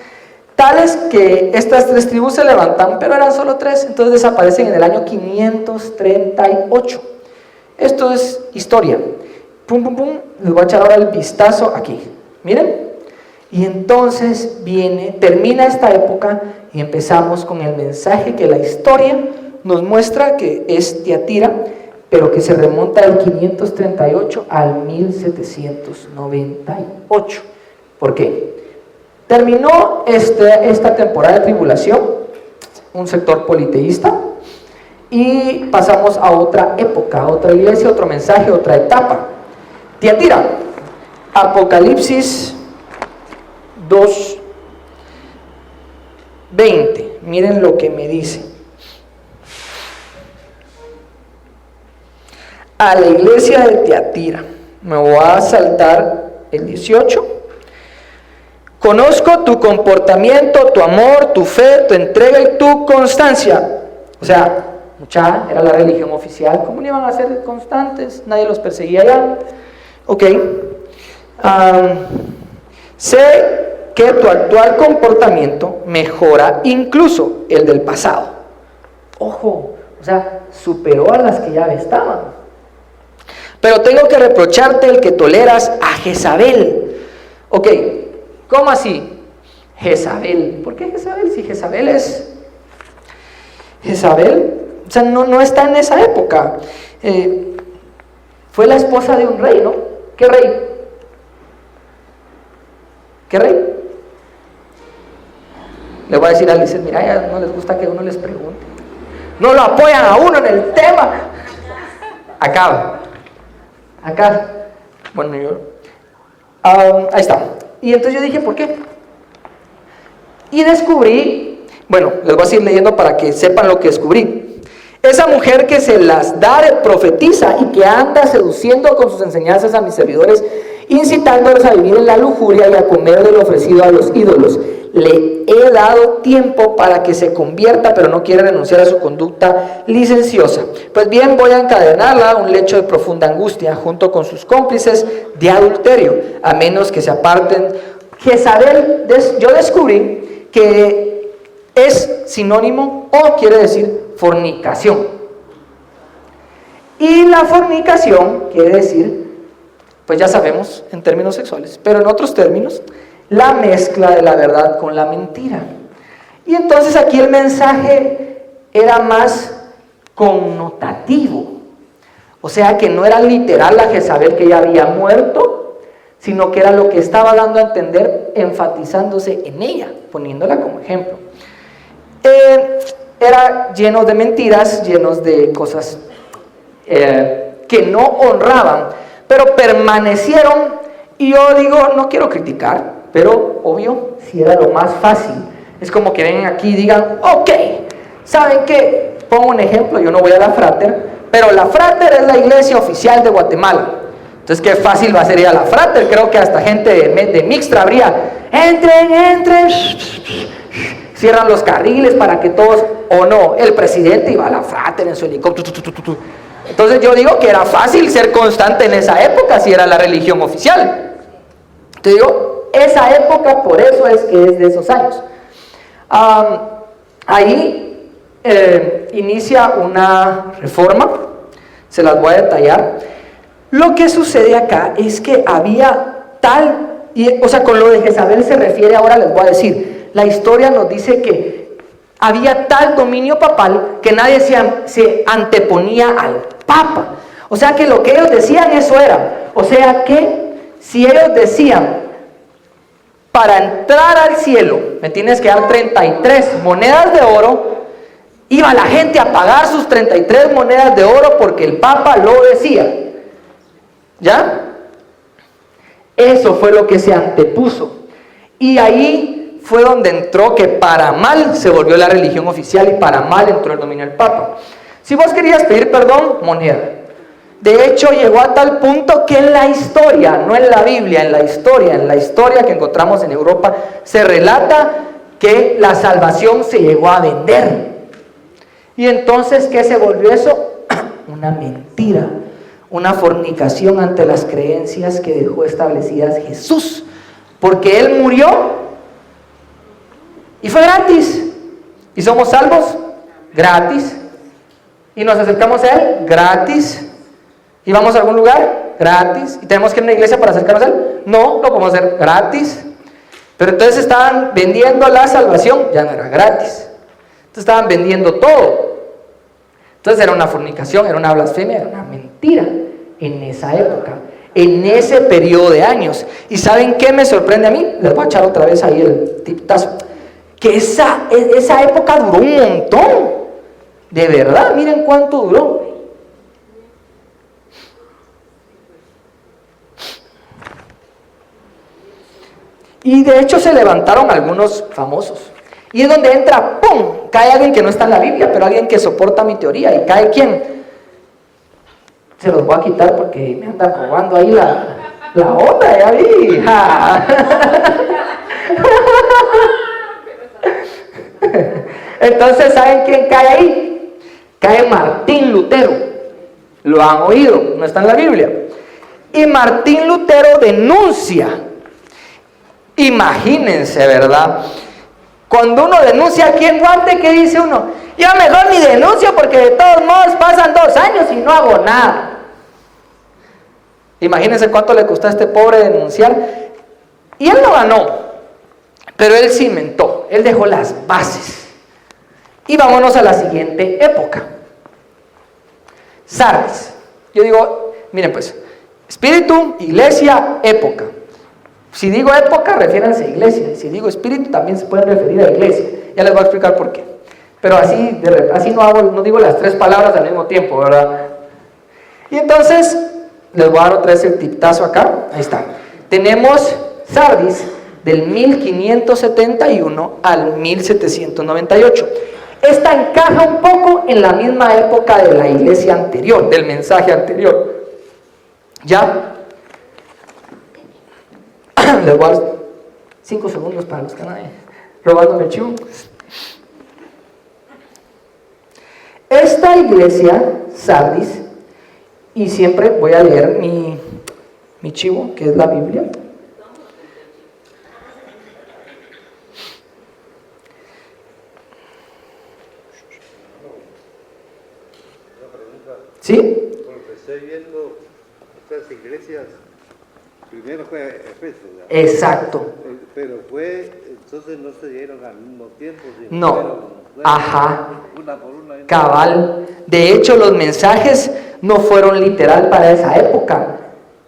tales que estas 3 tribus se levantan, pero eran solo 3, entonces desaparecen en el año 538. Esto es historia. Pum, pum, pum, les voy a echar ahora el vistazo aquí. Miren, y entonces termina esta época y empezamos con el mensaje que la historia nos muestra que es Tiatira, pero que se remonta del 538 al 1798. ¿Por qué? Terminó esta temporada de tribulación, un sector politeísta, y pasamos a otra época, a otra iglesia, otro mensaje, otra etapa. Tiatira, Apocalipsis 2:20. Miren lo que me dice. A la iglesia de Tiatira, me voy a saltar el 18. conozco tu comportamiento, tu amor, tu fe, tu entrega y tu constancia. O sea, mucha era la religión oficial. ¿Cómo no iban a ser constantes? Nadie los perseguía ya. Ok. Sé que tu actual comportamiento mejora incluso el del pasado. Ojo, o sea, superó a las que ya estaban. Pero tengo que reprocharte el que toleras a Jezabel. Ok, ¿cómo así? Jezabel. ¿Por qué Jezabel? Si Jezabel es... Jezabel, o sea, no está en esa época. Fue la esposa de un rey, ¿no? ¿Qué rey? ¿Qué rey? Le voy a decir a Alicia, mira, ya no les gusta que uno les pregunte. No lo apoyan a uno en el tema. Acá. Bueno, ahí está. Y entonces yo dije, ¿por qué? Y descubrí, bueno, les voy a seguir leyendo para que sepan lo que descubrí. Esa mujer que se las da de profetiza y que anda seduciendo con sus enseñanzas a mis servidores, incitándolos a vivir en la lujuria y a comer de lo ofrecido a los ídolos. Le he dado tiempo para que se convierta, pero no quiere renunciar a su conducta licenciosa. Pues bien, voy a encadenarla a un lecho de profunda angustia, junto con sus cómplices de adulterio, a menos que se aparten. Jezabel, yo descubrí que es sinónimo o quiere decir fornicación. Y la fornicación quiere decir, pues ya sabemos en términos sexuales, pero en otros términos, la mezcla de la verdad con la mentira. Y entonces aquí el mensaje era más connotativo, o sea que no era literal la Jezabel que ya había muerto, sino que era lo que estaba dando a entender, enfatizándose en ella, poniéndola como ejemplo. Era lleno de mentiras, llenos de cosas que no honraban, pero permanecieron. Y yo digo, no quiero criticar, pero obvio, si era lo más fácil. Es como que vengan aquí y digan, ok, ¿saben qué? Pongo un ejemplo, yo no voy a la Frater, pero la Frater es la iglesia oficial de Guatemala. Entonces, qué fácil va a ser ir a la Frater. Creo que hasta gente de Mixtra habría, entren, cierran los carriles para que todos, o no, el presidente iba a la Frater en su helicóptero. Entonces yo digo que era fácil ser constante en esa época si era la religión oficial. Te digo, esa época por eso es que es de esos años. Ahí inicia una reforma, se las voy a detallar. Lo que sucede acá es que había tal, o sea, con lo de Jezabel se refiere, ahora les voy a decir, la historia nos dice que había tal dominio papal que nadie se anteponía al Papa. O sea que lo que ellos decían eso era. O sea que si ellos decían, para entrar al cielo me tienes que dar 33 monedas de oro, iba la gente a pagar sus 33 monedas de oro porque el Papa lo decía. ¿Ya? Eso fue lo que se antepuso. Y ahí fue donde entró que para mal se volvió la religión oficial y para mal entró el dominio del Papa. Si vos querías pedir perdón, moneda. De hecho, llegó a tal punto que en la historia, no en la Biblia, en la historia que encontramos en Europa, se relata que la salvación se llegó a vender. Y entonces, ¿qué se volvió eso? Una mentira, una fornicación ante las creencias que dejó establecidas Jesús. Porque Él murió y fue gratis. ¿Y somos salvos? Gratis. ¿Y nos acercamos a Él? Gratis. ¿Y vamos a algún lugar? Gratis. ¿Y tenemos que ir a una iglesia para acercarnos a Él? No, lo podemos hacer gratis. Pero entonces estaban vendiendo la salvación, ya no era gratis. Entonces estaban vendiendo todo. Entonces era una fornicación, era una blasfemia, era una mentira en esa época, en ese periodo de años. ¿Y saben qué me sorprende a mí? Les voy a echar otra vez ahí el tiptazo. Que esa época duró un montón. De verdad, miren cuánto duró. Y de hecho se levantaron algunos famosos. Y es donde entra, ¡pum! Cae alguien que no está en la Biblia, pero alguien que soporta mi teoría. ¿Y cae quién? Se los voy a quitar porque me andan robando ahí la onda, ya vi. Entonces, ¿saben quién cae ahí? Cae Martín Lutero. Lo han oído, no está en la Biblia. Y Martín Lutero denuncia. Imagínense, ¿verdad? Cuando uno denuncia aquí en Duarte, ¿qué dice uno? Yo mejor ni denuncio porque de todos modos pasan 2 años y no hago nada. Imagínense cuánto le costó a este pobre denunciar. Y él no ganó, pero él cimentó, él dejó las bases. Y vámonos a la siguiente época. Sardis. Yo digo, miren pues, espíritu, iglesia, época. Si digo época, refiéranse a iglesia. Si digo espíritu, también se pueden referir a iglesia. Ya les voy a explicar por qué. Pero así no digo las 3 palabras al mismo tiempo, ¿verdad? Y entonces, les voy a dar otra vez el tiptazo acá. Ahí está. Tenemos Sardis del 1571 al 1798. Esta encaja un poco en la misma época de la iglesia anterior, del mensaje anterior. ¿Ya? Les voy a dar 5 segundos para los que andan robándome el chivo. Esta iglesia, Sardis, y siempre voy a leer mi chivo, que es la Biblia. ¿Sí? Por lo que estoy viendo, estas iglesias, primero fue Efeso, ¿verdad? Exacto. Pero entonces no se dieron al mismo tiempo, sino No. fueron Ajá. una por una. Cabal. De hecho, los mensajes no fueron literal para esa época.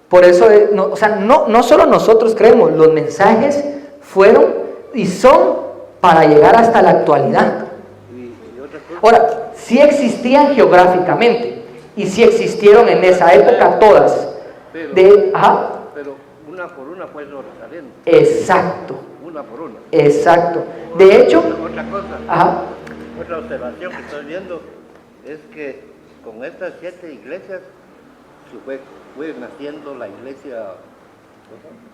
Por eso, no solo nosotros creemos, los mensajes fueron y son para llegar hasta la actualidad. Y otra cosa, Ahora, sí existían geográficamente y sí existieron en esa época todas. pero una por una fue sobresaliendo. Exacto, Una por una. exacto. De hecho, Otra cosa, otra observación que estoy viendo es que con estas 7 iglesias fue naciendo la iglesia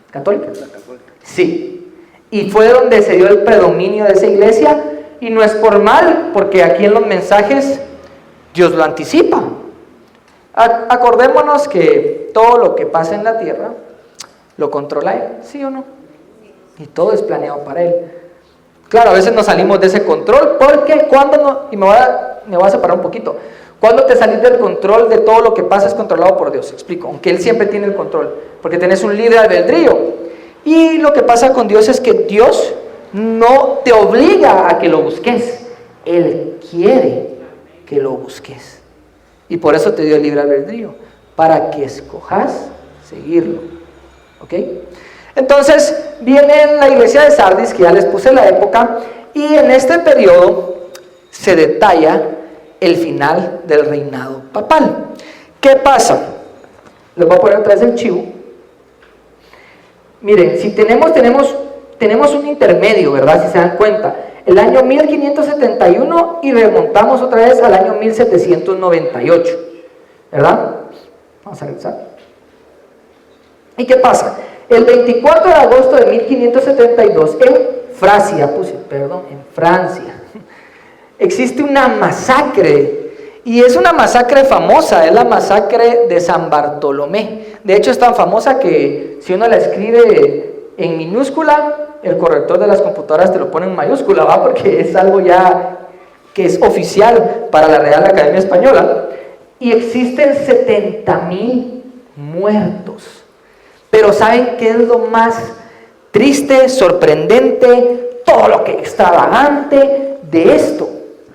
¿católica? la católica. Sí, y fue donde se dio el predominio de esa iglesia, y no es por mal, porque aquí en los mensajes Dios lo anticipa. Acordémonos que todo lo que pasa en la tierra lo controla Él, ¿sí o no? Y todo es planeado para Él. Claro, a veces nos salimos de ese control, porque cuando no, y me voy a separar un poquito. Cuando te salís del control de todo lo que pasa es controlado por Dios, explico, aunque Él siempre tiene el control, porque tenés un libre albedrío. Y lo que pasa con Dios es que Dios no te obliga a que lo busques, Él quiere que lo busques. Y por eso te dio el libre albedrío, para que escojas seguirlo. ¿Ok? Entonces, viene la iglesia de Sardis, que ya les puse la época, y en este periodo se detalla el final del reinado papal. ¿Qué pasa? Les voy a poner otra vez el chivo. Miren, si tenemos un intermedio, ¿verdad? Si se dan cuenta, el año 1571 y remontamos otra vez al año 1798, ¿verdad? Vamos a regresar. ¿Y qué pasa? El 24 de agosto de 1572 en Francia, existe una masacre, y es una masacre famosa, es la masacre de San Bartolomé. De hecho es tan famosa que si uno la escribe en minúscula, el corrector de las computadoras te lo pone en mayúscula, ¿va? Porque es algo ya que es oficial para la Real Academia Española. Y existen 70,000 muertos. Pero ¿saben qué es lo más triste, sorprendente, todo lo que extravagante de esto?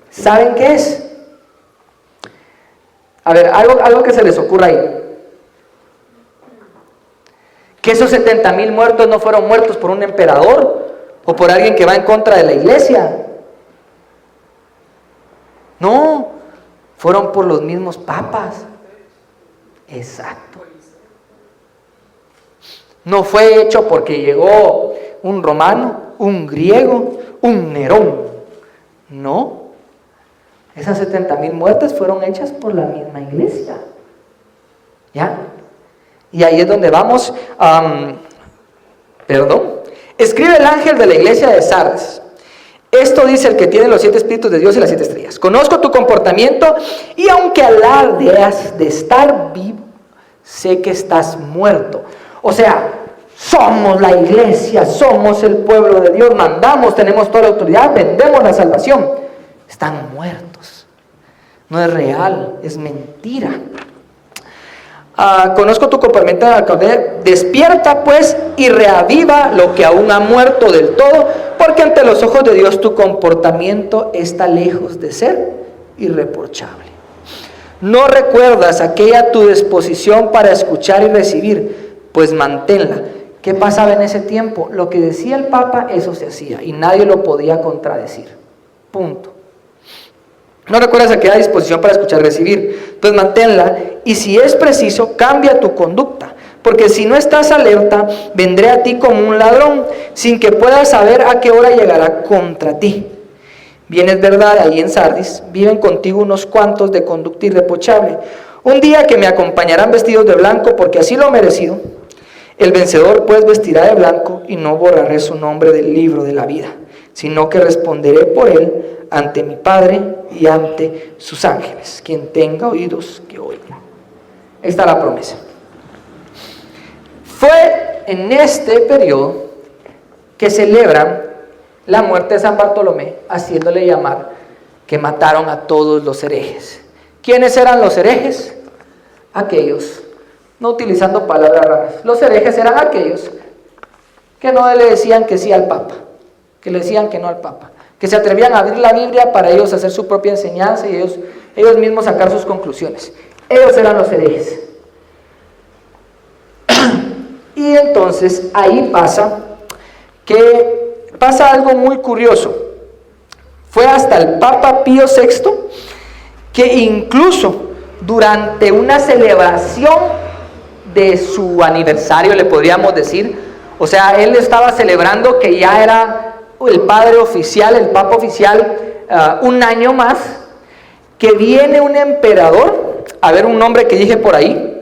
¿Saben qué es? A ver, algo que se les ocurra ahí. Que esos 70,000 muertos no fueron muertos por un emperador o por alguien que va en contra de la iglesia. No, fueron por los mismos papas. Exacto. No fue hecho porque llegó un romano, un griego, un Nerón. No. Esas 70,000 muertes fueron hechas por la misma iglesia. ¿Ya? Y ahí es donde vamos. Escribe el ángel de la iglesia de Sardis: Esto dice el que tiene los 7 espíritus de Dios y las 7 estrellas. Conozco tu comportamiento y aunque alardeas de estar vivo, sé que estás muerto. O sea, somos la iglesia, somos el pueblo de Dios, mandamos, tenemos toda la autoridad, vendemos la salvación. Están muertos. No es real, es mentira. Conozco tu comportamiento, despierta pues y reaviva lo que aún ha muerto del todo, porque ante los ojos de Dios tu comportamiento está lejos de ser irreprochable. No recuerdas aquella tu disposición para escuchar y recibir, pues manténla. ¿Qué pasaba en ese tiempo? Lo que decía el Papa, eso se hacía y nadie lo podía contradecir. Punto. No recuerdas aquella disposición para escuchar y recibir, pues manténla, y si es preciso, cambia tu conducta, porque si no estás alerta, vendré a ti como un ladrón, sin que puedas saber a qué hora llegará contra ti. Bien es verdad, ahí en Sardis viven contigo unos cuantos de conducta irreprochable, un día que me acompañarán vestidos de blanco, porque así lo he merecido. El vencedor pues vestirá de blanco, y no borraré su nombre del libro de la vida, sino que responderé por él ante mi Padre y ante sus ángeles. Quien tenga oídos, que oiga. Ahí está la promesa. Fue en este periodo que celebran la muerte de San Bartolomé, haciéndole llamar que mataron a todos los herejes. ¿Quiénes eran los herejes? Aquellos, no utilizando palabras raras, los herejes eran aquellos que no le decían que sí al Papa, que le decían que no al Papa, que se atrevían a abrir la Biblia para ellos hacer su propia enseñanza y ellos mismos sacar sus conclusiones. Ellos eran los herejes. Y entonces ahí pasa algo muy curioso. Fue hasta el Papa Pío VI que incluso durante una celebración de su aniversario, le podríamos decir, o sea, él estaba celebrando que ya era el padre oficial, el papa oficial, un año más, que viene un emperador, a ver un nombre que dije por ahí,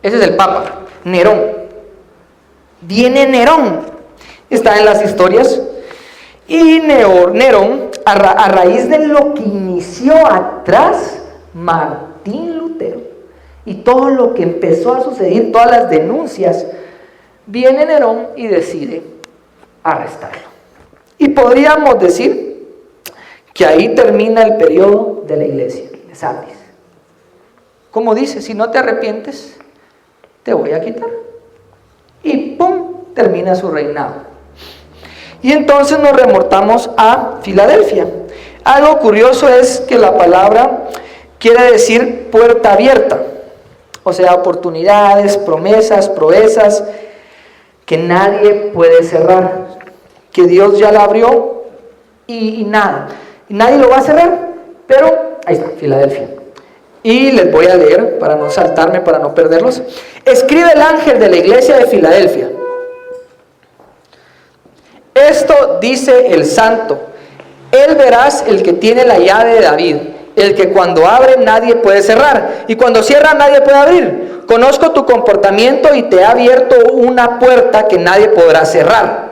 ese es el papa, Nerón. Viene Nerón, está en las historias, y Nerón, a raíz de lo que inició atrás Martín Lutero, y todo lo que empezó a suceder, todas las denuncias, viene Nerón y decide arrestarlo. Y podríamos decir que ahí termina el periodo de la iglesia de Sardis. Como dice, si no te arrepientes, te voy a quitar. Y ¡pum!, termina su reinado. Y entonces nos remontamos a Filadelfia. Algo curioso es que la palabra quiere decir puerta abierta, o sea, oportunidades, promesas, proezas, que nadie puede cerrar, que Dios ya la abrió y nadie lo va a cerrar. Pero ahí está, Filadelfia. Y les voy a leer para no saltarme, para no perderlos. Escribe el ángel de la iglesia de Filadelfia: esto dice el santo, él verás, el que tiene la llave de David, el que cuando abre nadie puede cerrar, y cuando cierra nadie puede abrir. Conozco tu comportamiento y te he abierto una puerta que nadie podrá cerrar.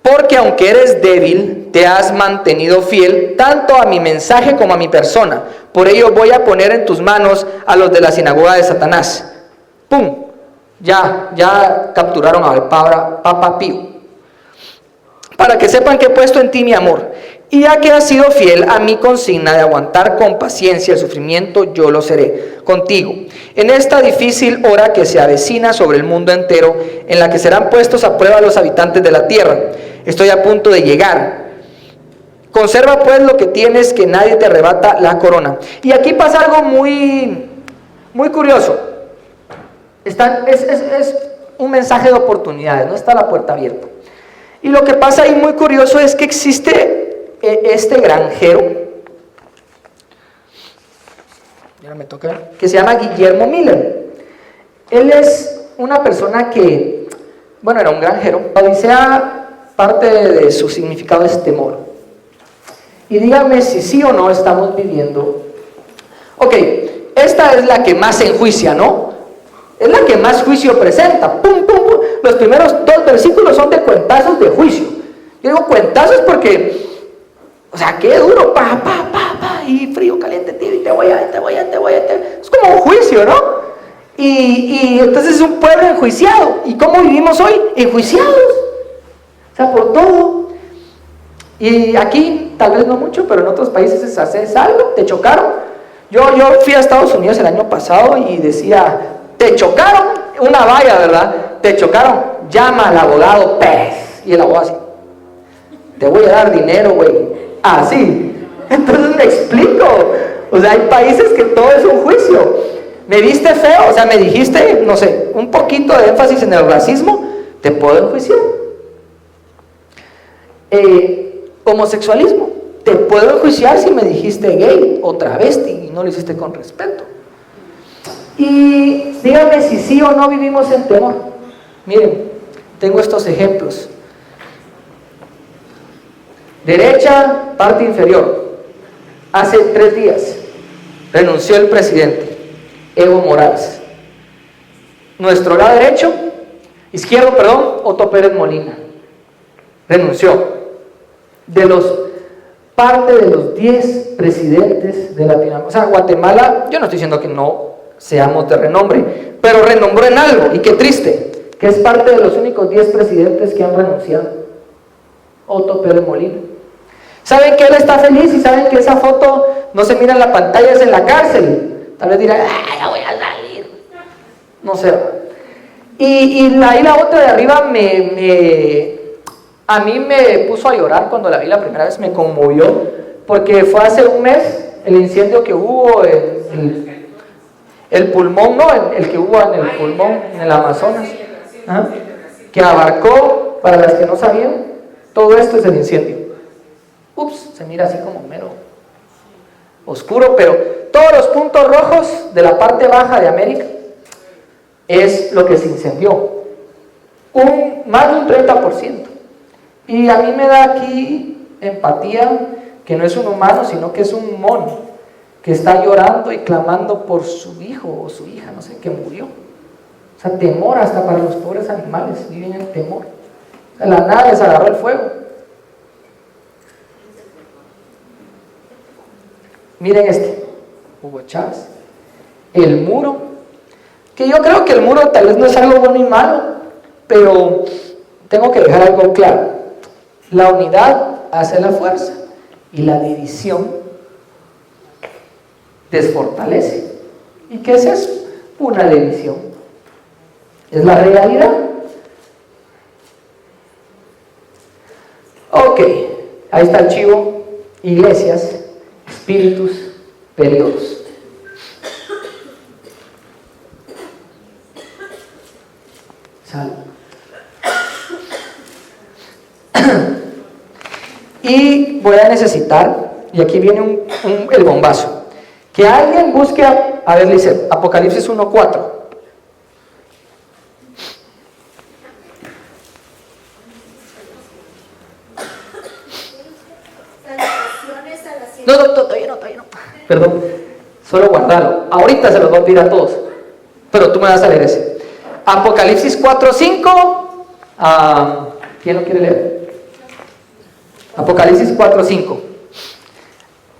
Porque aunque eres débil, te has mantenido fiel tanto a mi mensaje como a mi persona. Por ello voy a poner en tus manos a los de la sinagoga de Satanás. ¡Pum! Ya capturaron al Papa Pío. Para que sepan que he puesto en ti mi amor. Y ya que has sido fiel a mi consigna de aguantar con paciencia el sufrimiento, yo lo seré contigo. En esta difícil hora que se avecina sobre el mundo entero, en la que serán puestos a prueba los habitantes de la tierra, estoy a punto de llegar. Conserva pues lo que tienes, que nadie te arrebata la corona. Y aquí pasa algo muy, muy curioso. Es un mensaje de oportunidades, no está la puerta abierta. Y lo que pasa ahí muy curioso es que existe este granjero, ya me toca, que se llama Guillermo Miller. Él es una persona que, bueno, era un granjero. La odisea, parte de su significado es temor. Y díganme si sí o no estamos viviendo. Ok, esta es la que más se enjuicia, ¿no? Es la que más juicio presenta. Pum, pum, pum. Los primeros 2 versículos son de cuentazos de juicio. Yo digo cuentazos porque, o sea, qué duro, pa, y frío, caliente, tío, y te voy a. Es como un juicio, ¿no? Y entonces es un pueblo enjuiciado. ¿Y cómo vivimos hoy? Enjuiciados. O sea, por todo. Y aquí, tal vez no mucho, pero en otros países haces algo, te chocaron. Yo fui a Estados Unidos el año pasado y decía, te chocaron, una valla, ¿verdad? Te chocaron, llama al abogado Pérez. Y el abogado así, te voy a dar dinero, güey. Así. Entonces me explico. O sea, hay países que todo es un juicio. Me viste feo, o sea, me dijiste, no sé, un poquito de énfasis en el racismo, te puedo enjuiciar. Homosexualismo, te puedo enjuiciar si me dijiste gay o travesti y no lo hiciste con respeto. Y dígame si sí o no vivimos en temor. Miren, tengo estos ejemplos. Derecha, parte inferior. Hace 3 días renunció el presidente Evo Morales. Nuestro lado derecho, izquierdo, perdón, Otto Pérez Molina. Renunció. Parte de los 10 presidentes de Latinoamérica. O sea, Guatemala, yo no estoy diciendo que no seamos de renombre, pero renombró en algo, y qué triste, que es parte de los únicos 10 presidentes que han renunciado. Otto Pérez Molina. ¿Saben que él está feliz? Y saben que esa foto no se mira en la pantalla, es en la cárcel. Tal vez dirán, ya voy a salir. No sé. Y ahí la otra de arriba a mí me puso a llorar cuando la vi la primera vez, me conmovió, porque fue hace un mes el incendio que hubo en el pulmón, ¿no? El que hubo en el pulmón, en el Amazonas, ¿ah? Que abarcó, para las que no sabían, todo esto es el incendio. Ups, se mira así como mero oscuro, pero todos los puntos rojos de la parte baja de América es lo que se incendió, más de un 30%. Y a mí me da aquí empatía, que no es un humano, sino que es un mono, que está llorando y clamando por su hijo o su hija, no sé, que murió. O sea, temor hasta para los pobres animales, viven en temor. O sea, la nada les agarró el fuego. Miren Hugo Chávez, el muro, que yo creo que el muro tal vez no es algo bueno y malo, pero tengo que dejar algo claro. La unidad hace la fuerza y la división desfortalece. ¿Y qué es eso? Una división. ¿Es la realidad? Ok, ahí está el chivo. Iglesias, espíritus, periodos. Salud. Y voy a necesitar, y aquí viene el bombazo, que alguien busque, a ver, dice Apocalipsis 1:4. No, todavía no. Perdón, solo guardarlo. Ahorita se los voy a pedir a todos, pero tú me vas a leer ese. Apocalipsis 4:5. ¿Quién lo quiere leer? Apocalipsis 4:5.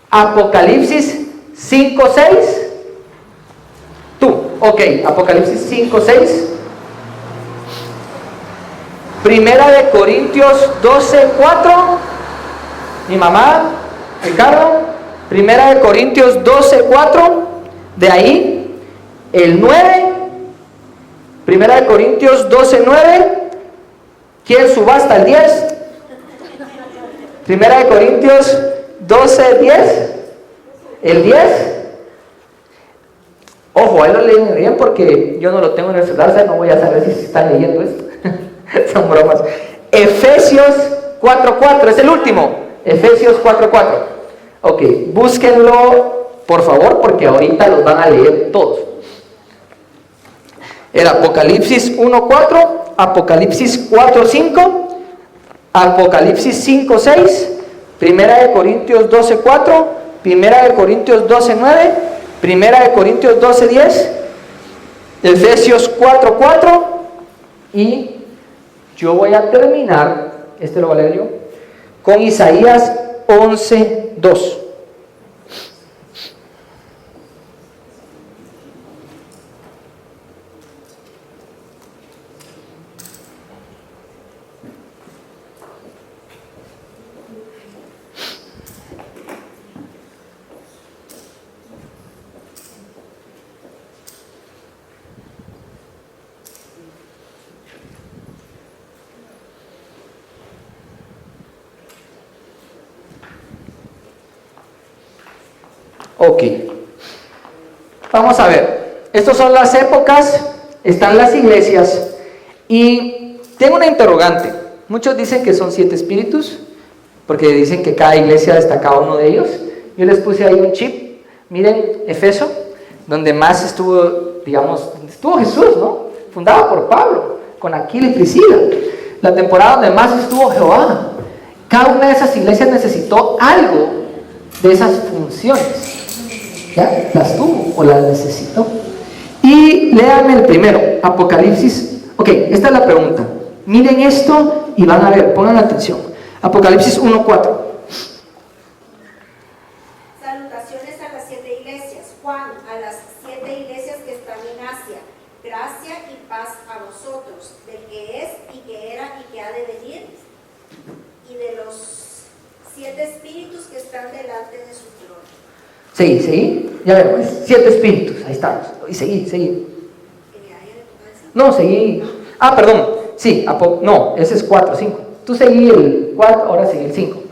Apocalipsis 5:6. Tú, ok, Apocalipsis 5:6. Primera de Corintios 12:4. Mi mamá, Ricardo. Primera de Corintios 12:4. De ahí, el 9. Primera de Corintios 12:9. ¿Quién subasta el 10? Primera de Corintios 12:10. El 10. Ojo, ahí lo leen bien porque yo no lo tengo en el celular, o sea, no voy a saber si están leyendo esto. Son bromas. Efesios 4:4, es el último. Efesios 4:4. Ok, búsquenlo por favor porque ahorita los van a leer todos. El Apocalipsis 1:4, Apocalipsis 4:5, Apocalipsis 5:6, Primera de Corintios 12:4, Primera de Corintios 12:9, Primera de Corintios 12:10, Efesios 4:4 y yo voy a terminar, este lo voy a leer yo, con Isaías 11:2. Ok, vamos a ver, estas son las épocas, están las iglesias y tengo una interrogante. Muchos dicen que son 7 espíritus, porque dicen que cada iglesia destaca uno de ellos. Yo les puse ahí un chip, miren Efeso, donde más estuvo, digamos, estuvo Jesús, ¿no? Fundada por Pablo, con Aquila y Priscila. La temporada donde más estuvo Jehová. Cada una de esas iglesias necesitó algo de esas funciones. ¿Ya? Las tuvo o las necesitó. Y léanme el primero, Apocalipsis. Ok, esta es la pregunta. Miren esto y van a ver, pongan atención. Apocalipsis 1:4. Salutaciones a las 7 iglesias. Juan, a las 7 iglesias que están en Asia. Gracia y paz a vosotros, del que es y que era y que ha de venir, y de los 7 espíritus que están delante de su trono. Seguí, ya vemos, 7 espíritus, ahí estamos. Y seguí. No, seguí. Ah, perdón, sí, no, ese es 4, 5. Tú seguí el 4, ahora seguí el 5.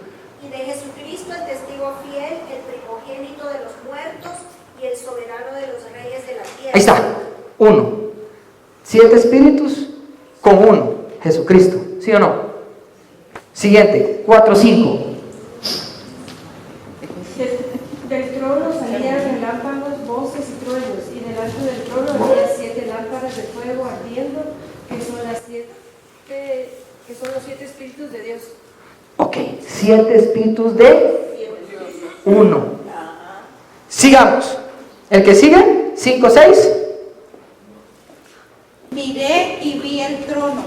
Y de Jesucristo, el testigo fiel, el primogénito de los muertos y el soberano de los reyes de la tierra. Ahí está, 1. 7 espíritus con 1, Jesucristo, ¿sí o no? Siguiente, 4, 5. Del trono salían relámpagos, voces y truenos, y delante del trono había 7 lámparas de fuego ardiendo, que son los 7 espíritus de Dios. Ok, 7 espíritus de 1. Sigamos. El que sigue, 5, 6. Miré y vi el trono,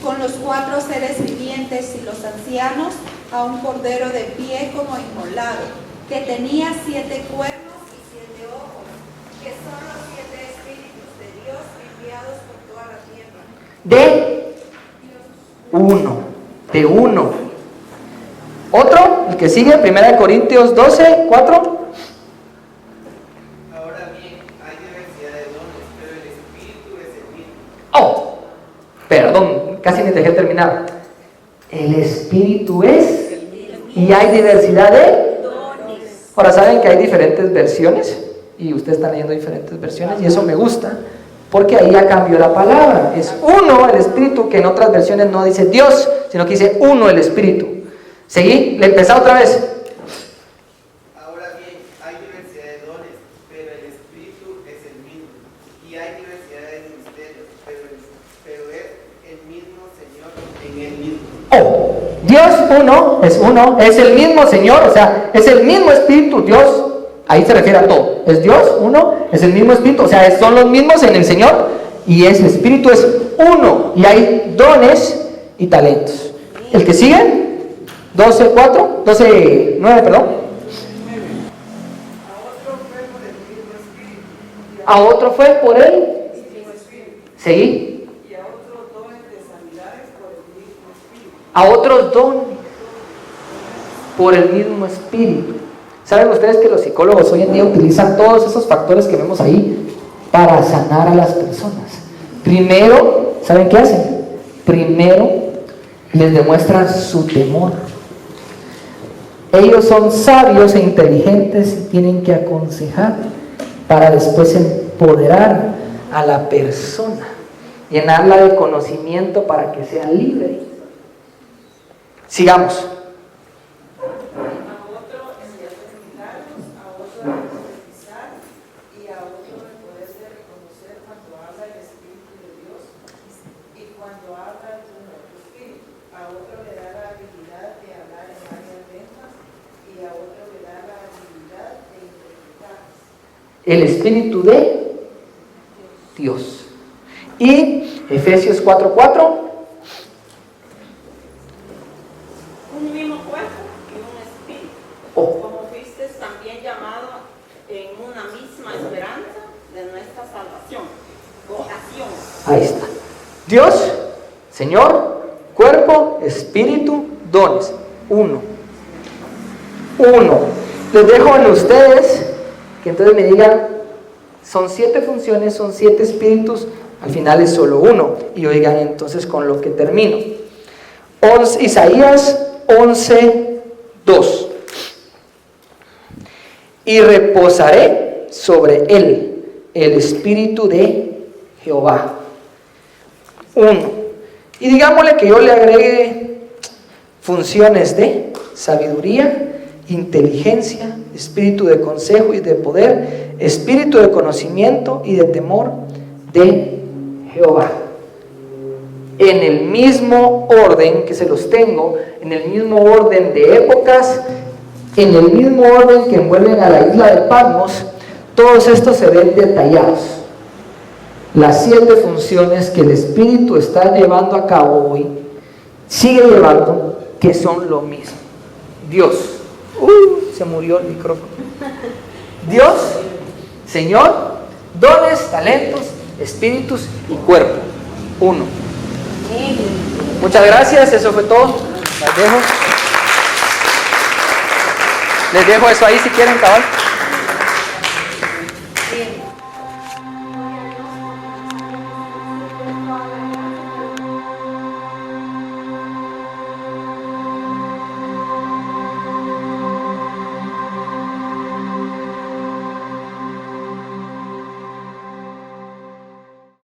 con los 4 seres vivientes y los ancianos, a un cordero de pie como inmolado, que tenía 7 cuernos y 7 ojos, que son los 7 espíritus de Dios enviados por toda la tierra. De 1. Otro, el que sigue, 1 Corintios 12, 4. Ahora bien, hay diversidad de dones, pero el Espíritu es el mismo. Oh, perdón, casi me dejé terminar. El Espíritu es y hay diversidad de. Ahora saben que hay diferentes versiones y ustedes están leyendo diferentes versiones y eso me gusta porque ahí ya cambió la palabra. Es uno el Espíritu, que en otras versiones no dice Dios, sino que dice uno el Espíritu. ¿Seguí? Le empezó otra vez. Ahora bien, hay diversidad de dones, pero el Espíritu es el mismo. Y hay diversidad de ministerios, pero es el mismo Señor en el mismo. Oh, Dios uno, es el mismo Señor, o sea, es el mismo Espíritu, Dios, ahí se refiere a todo. Es Dios uno, es el mismo Espíritu, o sea, son los mismos en el Señor y el Espíritu es uno y hay dones y talentos. El que sigue, 12:9, perdón. A otro fue por él. Seguí. Y a otros dones de sanidades por el mismo Espíritu. A otros dones por el mismo Espíritu. ¿Saben ustedes que los psicólogos hoy en día utilizan todos esos factores que vemos ahí para sanar a las personas? Primero, ¿saben qué hacen? Primero les demuestran su temor. Ellos son sabios e inteligentes y tienen que aconsejar para después empoderar a la persona, llenarla de conocimiento para que sea libre. Sigamos. El Espíritu de Dios. Y Efesios 4:4. Un mismo cuerpo y un espíritu, Oh. como fuisteis también llamado en una misma esperanza de nuestra salvación, vocación. Ahí está. Dios, Señor, cuerpo, espíritu, dones. Uno. Les dejo en ustedes que entonces me digan, son 7 funciones, son 7 espíritus, al final es solo uno. Y oigan entonces con lo que termino. Isaías 11:2. Y reposaré sobre él el espíritu de Jehová. 1. Y digámosle que yo le agregue funciones de sabiduría, inteligencia, espíritu de consejo y de poder, espíritu de conocimiento y de temor de Jehová. En el mismo orden que se los tengo, en el mismo orden de épocas, en el mismo orden que envuelven a la isla de Patmos, todos estos se ven detallados. Las 7 funciones que el Espíritu está llevando a cabo hoy, sigue llevando, que son lo mismo. Dios, se murió el micrófono. Dios, Señor, dones, talentos, espíritus y cuerpo. 1. Muchas gracias, eso fue todo. Les dejo eso ahí si quieren, cabal.